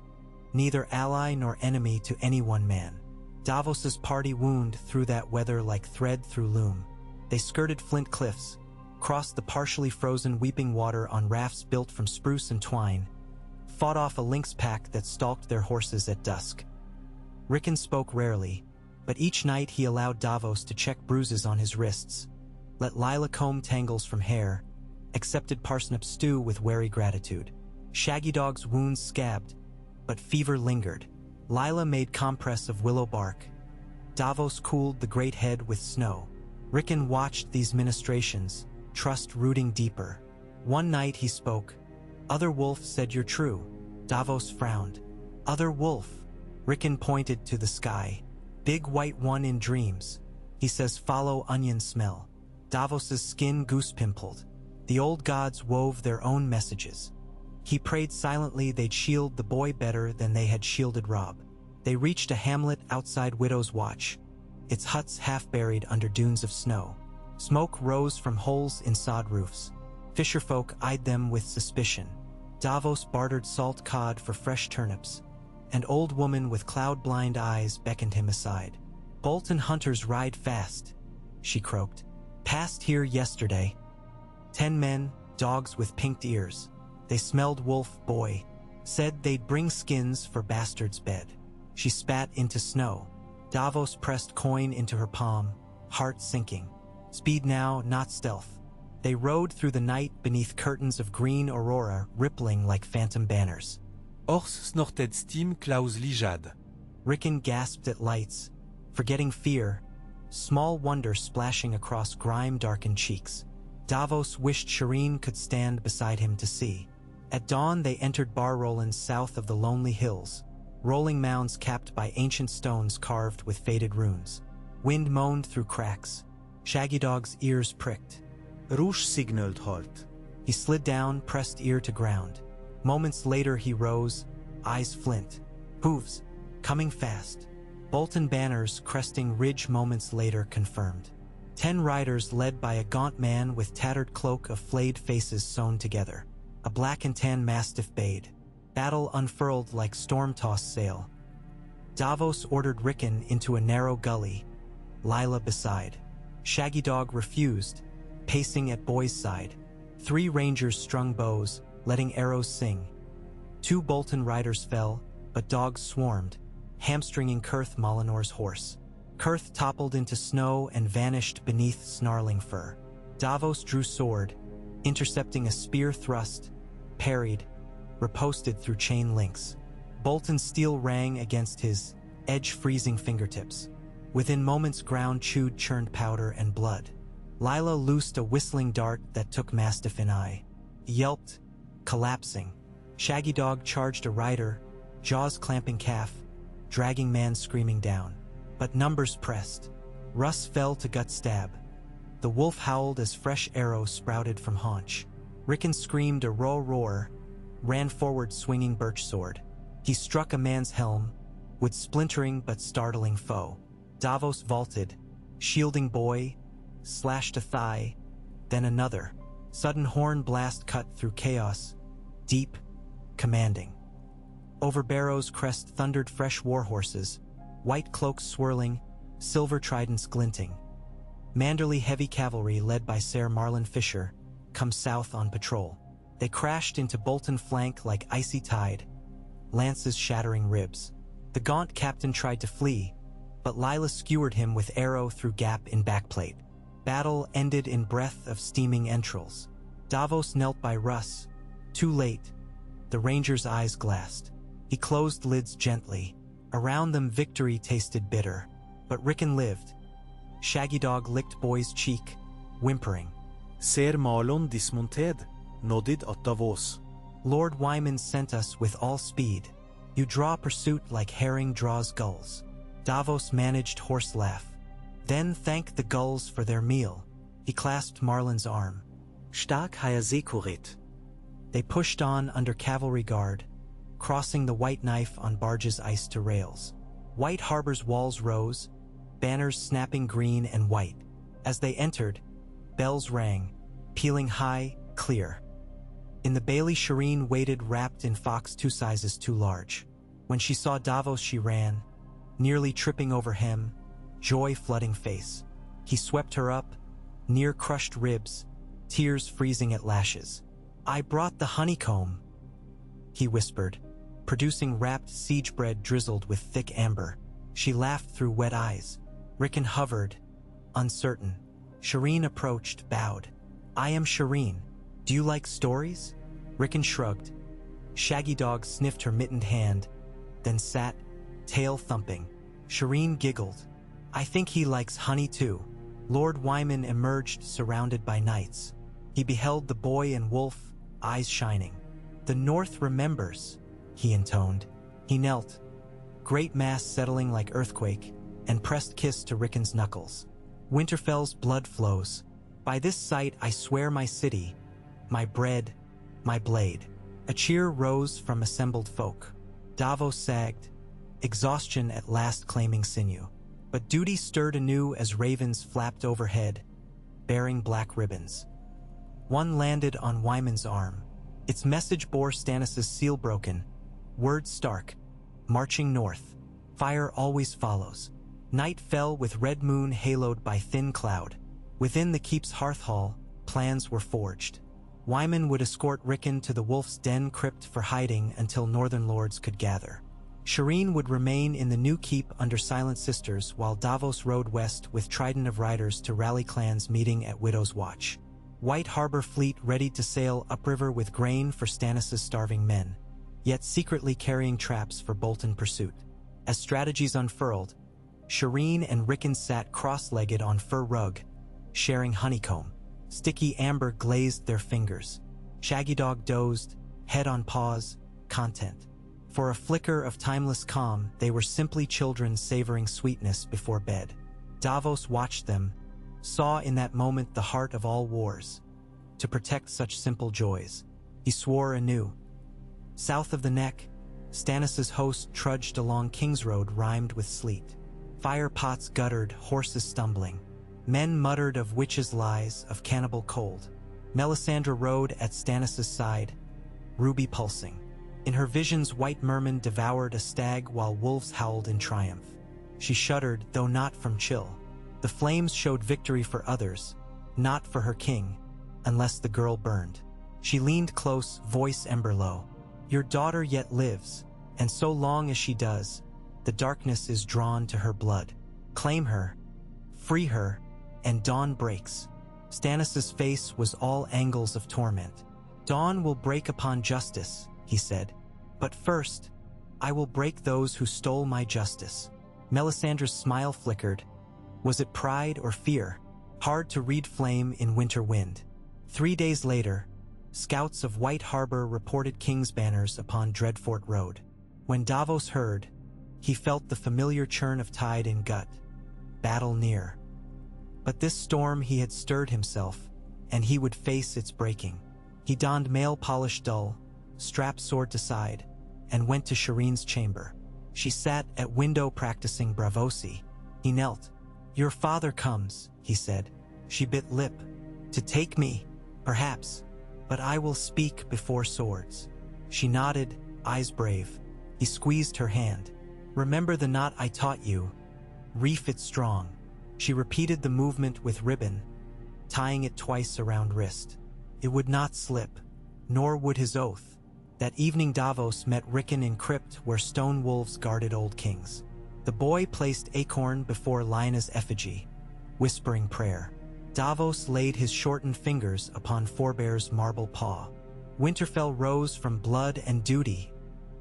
neither ally nor enemy to any one man. Davos's party wound through that weather like thread through loom. They skirted flint cliffs, crossed the partially frozen weeping water on rafts built from spruce and twine, fought off a lynx pack that stalked their horses at dusk. Rickon spoke rarely, but each night he allowed Davos to check bruises on his wrists, let Lila comb tangles from hair, accepted parsnip stew with wary gratitude. Shaggy Dog's wounds scabbed, but fever lingered. Lila made compress of willow bark. Davos cooled the great head with snow. Rickon watched these ministrations, trust rooting deeper. One night he spoke. "Other wolf said you're true." Davos frowned. "Other wolf." Rickon pointed to the sky. "Big white one in dreams. He says follow onion smell." Davos's skin goose-pimpled. The old gods wove their own messages. He prayed silently they'd shield the boy better than they had shielded Robb. They reached a hamlet outside Widow's Watch, its huts half buried under dunes of snow. Smoke rose from holes in sod roofs. Fisherfolk eyed them with suspicion. Davos bartered salt cod for fresh turnips. An old woman with cloud-blind eyes beckoned him aside. "Bolton hunters ride fast," she croaked. "Passed here yesterday. 10 men, dogs with pinked ears. They smelled wolf, boy. Said they'd bring skins for bastard's bed." She spat into snow. Davos pressed coin into her palm, heart sinking. Speed now, not stealth. They rode through the night beneath curtains of green aurora rippling like phantom banners. Ors snorted steam Klaus Lijad. Rickon gasped at lights, forgetting fear, small wonder splashing across grime-darkened cheeks. Davos wished Shireen could stand beside him to see. At dawn they entered Bar Roland south of the lonely hills, rolling mounds capped by ancient stones carved with faded runes. Wind moaned through cracks. Shaggy Dog's ears pricked. Rouge signaled halt. He slid down, pressed ear to ground. Moments later he rose, eyes flint. Hooves, coming fast. Bolton banners cresting ridge moments later confirmed. 10 riders led by a gaunt man with tattered cloak of flayed faces sewn together. A black and tan mastiff bayed. Battle unfurled like storm-tossed sail. Davos ordered Rickon into a narrow gully, Lila beside. Shaggy Dog refused, pacing at boy's side. 3 rangers strung bows, letting arrows sing. 2 Bolton riders fell, but dogs swarmed, hamstringing Kurth Molinor's horse. Kurth toppled into snow and vanished beneath snarling fur. Davos drew sword, intercepting a spear thrust, parried, riposted through chain links. Bolton's steel rang against his edge-freezing fingertips. Within moments, ground chewed churned powder and blood. Lila loosed a whistling dart that took Mastiff in eye. Yelped, collapsing. Shaggy Dog charged a rider, jaws clamping calf, dragging man screaming down. But numbers pressed. Russ fell to gut stab. The wolf howled as fresh arrows sprouted from haunch. Rickon screamed a roar, ran forward swinging birch sword. He struck a man's helm, with splintering but startling foe. Davos vaulted, shielding boy, slashed a thigh, then another. Sudden horn blast cut through chaos, deep, commanding. Over Barrow's crest thundered fresh warhorses, white cloaks swirling, silver tridents glinting. Manderley heavy cavalry led by Ser Marlon Fisher come south on patrol. They crashed into Bolton flank like icy tide, lances shattering ribs. The gaunt captain tried to flee, but Lila skewered him with arrow through gap in backplate. Battle ended in breath of steaming entrails. Davos knelt by Russ. Too late. The ranger's eyes glassed. He closed lids gently. Around them victory tasted bitter. But Rickon lived. Shaggy Dog licked boy's cheek, whimpering. Ser Marlon dismonted, nodded at Davos. Lord Wyman sent us with all speed. You draw pursuit like herring draws gulls. Davos managed horse laugh. Then thanked the gulls for their meal. He clasped Marlon's arm. Stark haya Sekurit. They pushed on under cavalry guard, crossing the white knife on barges iced to rails. White Harbor's walls rose, banners snapping green and white. As they entered, bells rang, pealing high, clear. In the bailey, Shireen waited wrapped in fox 2 sizes too large. When she saw Davos, she ran, nearly tripping over him, joy flooding face. He swept her up, near crushed ribs, tears freezing at lashes. I brought the honeycomb, he whispered, producing wrapped siege bread drizzled with thick amber. She laughed through wet eyes. Rickon hovered, uncertain. Shireen approached, bowed. I am Shireen. Do you like stories? Rickon shrugged. Shaggy Dog sniffed her mittened hand, then sat, tail thumping. Shireen giggled. I think he likes honey too. Lord Wyman emerged surrounded by knights. He beheld the boy and wolf, eyes shining. The North remembers, he intoned. He knelt, great mass settling like earthquake, and pressed kiss to Rickon's knuckles. Winterfell's blood flows. By this sight I swear my city, my bread, my blade. A cheer rose from assembled folk. Davos sagged, exhaustion at last claiming sinew. But duty stirred anew as ravens flapped overhead, bearing black ribbons. One landed on Wyman's arm. Its message bore Stannis' seal broken, words stark, marching north. Fire always follows. Night fell with red moon haloed by thin cloud. Within the keep's hearth hall, plans were forged. Wyman would escort Rickon to the Wolf's Den crypt for hiding until northern lords could gather. Shireen would remain in the new keep under Silent Sisters while Davos rode west with Trident of Riders to rally clans meeting at Widow's Watch. White Harbor fleet readied to sail upriver with grain for Stannis' starving men, yet secretly carrying traps for Bolton pursuit. As strategies unfurled, Shireen and Rickon sat cross-legged on fur rug, sharing honeycomb. Sticky amber glazed their fingers. Shaggy Dog dozed, head on paws, content. For a flicker of timeless calm, they were simply children savoring sweetness before bed. Davos watched them, saw in that moment the heart of all wars. To protect such simple joys, he swore anew. South of the Neck, Stannis' host trudged along King's Road rimed with sleet. Fire pots guttered, horses stumbling. Men muttered of witches' lies, of cannibal cold. Melisandre rode at Stannis' side, ruby pulsing. In her visions, white merman devoured a stag while wolves howled in triumph. She shuddered, though not from chill. The flames showed victory for others, not for her king, unless the girl burned. She leaned close, voice ember low. Your daughter yet lives, and so long as she does, the darkness is drawn to her blood. Claim her, free her, and dawn breaks. Stannis' face was all angles of torment. Dawn will break upon justice, he said. But first, I will break those who stole my justice. Melisandre's smile flickered. Was it pride or fear? Hard to read flame in winter wind. 3 days later, scouts of White Harbor reported King's banners upon Dreadfort Road. When Davos heard, he felt the familiar churn of tide in gut. Battle near. But this storm he had stirred himself, and he would face its breaking. He donned mail-polished dull, strapped sword to side, and went to Shireen's chamber. She sat at window practicing bravosi. He knelt. "Your father comes," he said. She bit lip. "To take me, perhaps, but I will speak before swords." She nodded, eyes brave. He squeezed her hand. "Remember the knot I taught you. Reef it strong." She repeated the movement with ribbon, tying it twice around wrist. It would not slip, nor would his oath. That evening Davos met Rickon in crypt where stone wolves guarded old kings. The boy placed acorn before Lynna's effigy, whispering prayer. Davos laid his shortened fingers upon forebear's marble paw. "Winterfell rose from blood and duty,"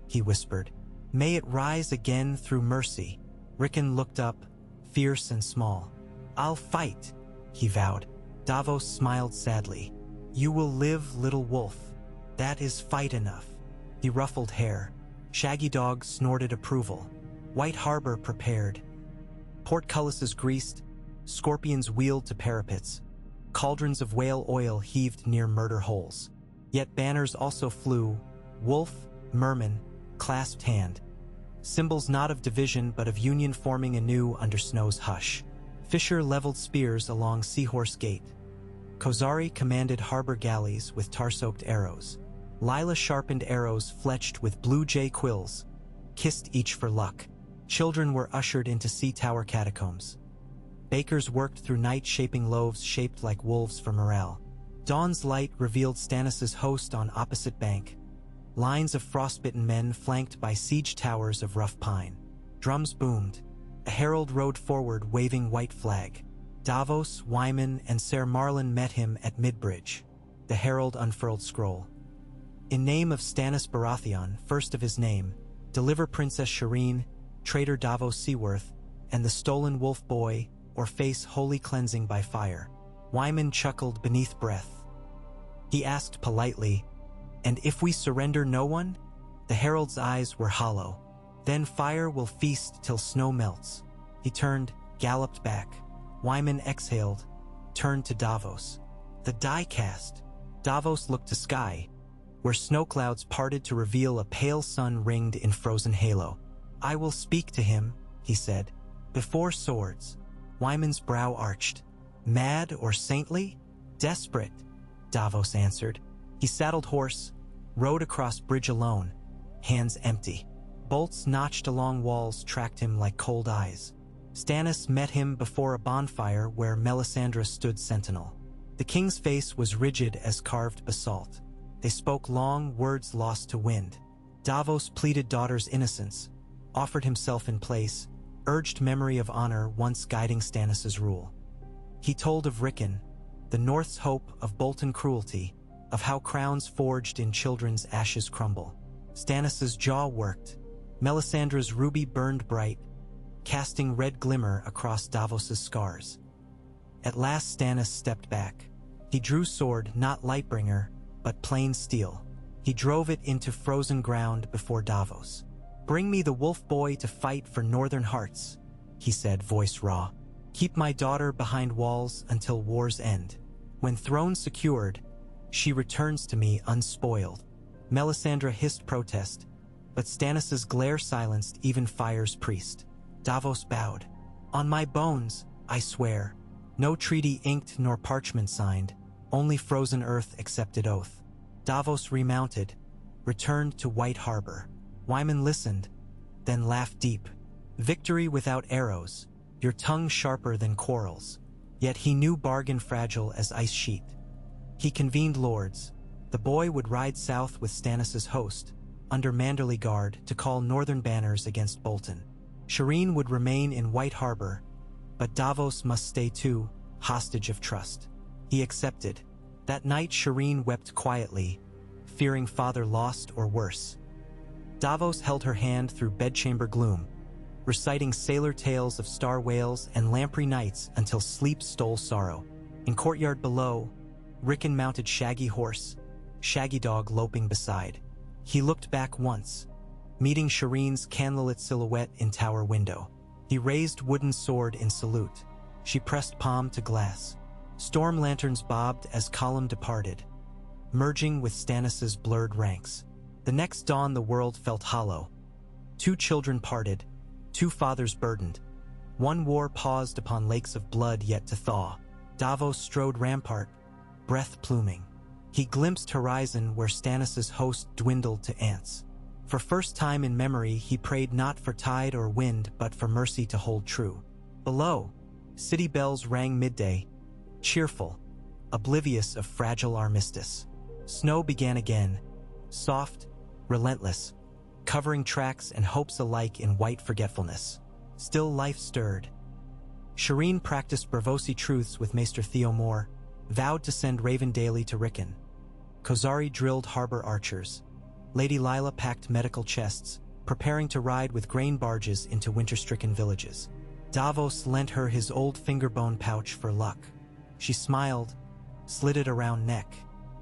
he whispered. "May it rise again through mercy." Rickon looked up, fierce and small. "I'll fight," he vowed. Davos smiled sadly. "You will live, little wolf. That is fight enough." He ruffled hair. Shaggy Dog snorted approval. White Harbor prepared. Portcullises greased, scorpions wheeled to parapets. Cauldrons of whale oil heaved near murder holes. Yet banners also flew, wolf, merman, clasped hand. Symbols not of division but of union forming anew under snow's hush. Fisher leveled spears along Seahorse Gate. Kozari commanded harbor galleys with tar-soaked arrows. Lila sharpened arrows fletched with blue jay quills, kissed each for luck. Children were ushered into sea tower catacombs. Bakers worked through night shaping loaves shaped like wolves for morale. Dawn's light revealed Stannis' host on opposite bank. Lines of frostbitten men flanked by siege towers of rough pine. Drums boomed. A herald rode forward waving white flag. Davos, Wyman, and Ser Marlin met him at Midbridge. The herald unfurled scroll. "In name of Stannis Baratheon, first of his name, deliver Princess Shireen, traitor Davos Seaworth, and the stolen wolf boy, or face holy cleansing by fire." Wyman chuckled beneath breath. He asked politely, "And if we surrender no one?" The herald's eyes were hollow. "Then fire will feast till snow melts." He turned, galloped back. Wyman exhaled, turned to Davos. "The die cast." Davos looked to sky, where snow clouds parted to reveal a pale sun ringed in frozen halo. "I will speak to him," he said, "before swords." Wyman's brow arched. "Mad or saintly?" "Desperate," Davos answered. He saddled horse, rode across bridge alone, hands empty. Bolts notched along walls tracked him like cold eyes. Stannis met him before a bonfire where Melisandre stood sentinel. The king's face was rigid as carved basalt. They spoke long, words lost to wind. Davos pleaded daughter's innocence, offered himself in place, urged memory of honor once guiding Stannis' rule. He told of Rickon, the North's hope of Bolton cruelty, of how crowns forged in children's ashes crumble. Stannis' jaw worked. Melisandre's ruby burned bright, casting red glimmer across Davos' scars. At last Stannis stepped back. He drew sword not Lightbringer, but plain steel. He drove it into frozen ground before Davos. "Bring me the wolf boy to fight for northern hearts," he said, voice raw. "Keep my daughter behind walls until war's end. When throne secured, she returns to me unspoiled." Melisandre hissed protest, but Stannis' glare silenced even fire's priest. Davos bowed. "On my bones, I swear. No treaty inked nor parchment signed, only frozen earth accepted oath." Davos remounted, returned to White Harbor. Wyman listened, then laughed deep. "Victory without arrows, your tongue sharper than quarrels." Yet he knew bargain fragile as ice sheet. He convened lords. The boy would ride south with Stannis' host, under Manderley guard, to call northern banners against Bolton. Shireen would remain in White Harbor, But Davos must stay too, hostage of trust. He accepted. That night Shireen wept quietly, fearing father lost or worse. Davos held her hand through bedchamber gloom, reciting sailor tales of star whales and lamprey nights until sleep stole sorrow. In courtyard below, Rickon mounted Shaggy horse, Shaggy dog loping beside. He looked back once, meeting Shireen's candlelit silhouette in tower window. He raised wooden sword in salute. She pressed palm to glass. Storm lanterns bobbed as column departed, merging with Stannis's blurred ranks. The next dawn the world felt hollow. 2 children parted, 2 fathers burdened. 1 war paused upon lakes of blood yet to thaw. Davos strode rampart, breath pluming. He glimpsed horizon where Stannis's host dwindled to ants. For first time in memory he prayed not for tide or wind but for mercy to hold true. Below, city bells rang midday, cheerful, oblivious of fragile armistice. Snow began again, soft, relentless, covering tracks and hopes alike in white forgetfulness. Still life stirred. Shireen practiced Bravosi truths with Maester Theomore, vowed to send Raven daily to Rickon. Kozari drilled harbor archers. Lady Lila packed medical chests, preparing to ride with grain barges into winter-stricken villages. Davos lent her his old fingerbone pouch for luck. She smiled, slid it around neck.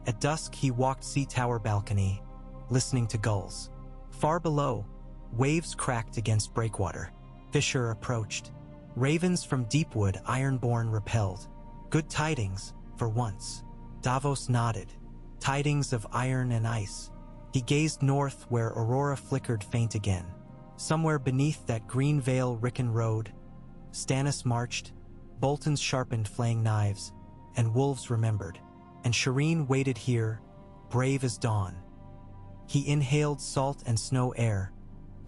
At dusk he walked sea tower balcony, listening to gulls. Far below, waves cracked against breakwater. Fisher approached. Ravens from Deepwood ironborn repelled. Good tidings, for once. Davos nodded. Tidings of iron and ice. He gazed north where aurora flickered faint again. Somewhere beneath that green veil Rickon rode. Stannis marched, Boltons sharpened flaying knives, and wolves remembered. And Shireen waited here, brave as dawn. He inhaled salt and snow air,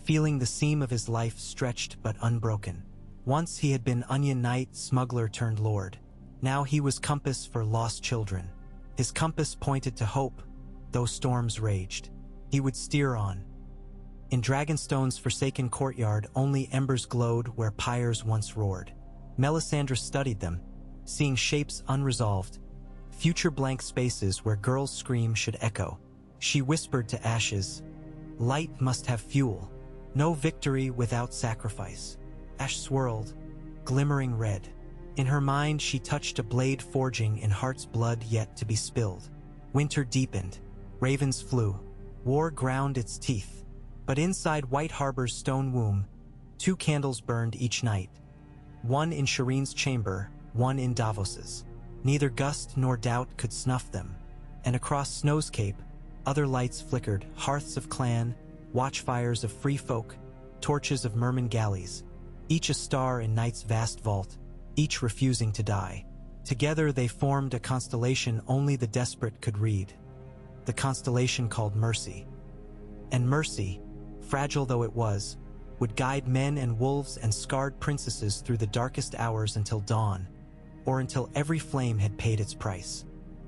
feeling the seam of his life stretched but unbroken. Once he had been onion knight, smuggler turned lord. Now he was compass for lost children. His compass pointed to hope, though storms raged. He would steer on. In Dragonstone's forsaken courtyard, only embers glowed where pyres once roared. Melisandre studied them, seeing shapes unresolved, future blank spaces where girls' scream should echo. She whispered to ashes, "Light must have fuel. No victory without sacrifice." Ash swirled, glimmering red. In her mind she touched a blade forging in heart's blood yet to be spilled. Winter deepened. Ravens flew. War ground its teeth. But inside White Harbor's stone womb, 2 candles burned each night. One in Shireen's chamber, one in Davos's. Neither gust nor doubt could snuff them. And across Snow's Cape, other lights flickered, hearths of clan, watchfires of free folk, torches of merman galleys, each a star in night's vast vault, each refusing to die. Together they formed a constellation only the desperate could read. The constellation called Mercy. And Mercy, fragile though it was, would guide men and wolves and scarred princesses through the darkest hours until dawn, or until every flame had paid its price.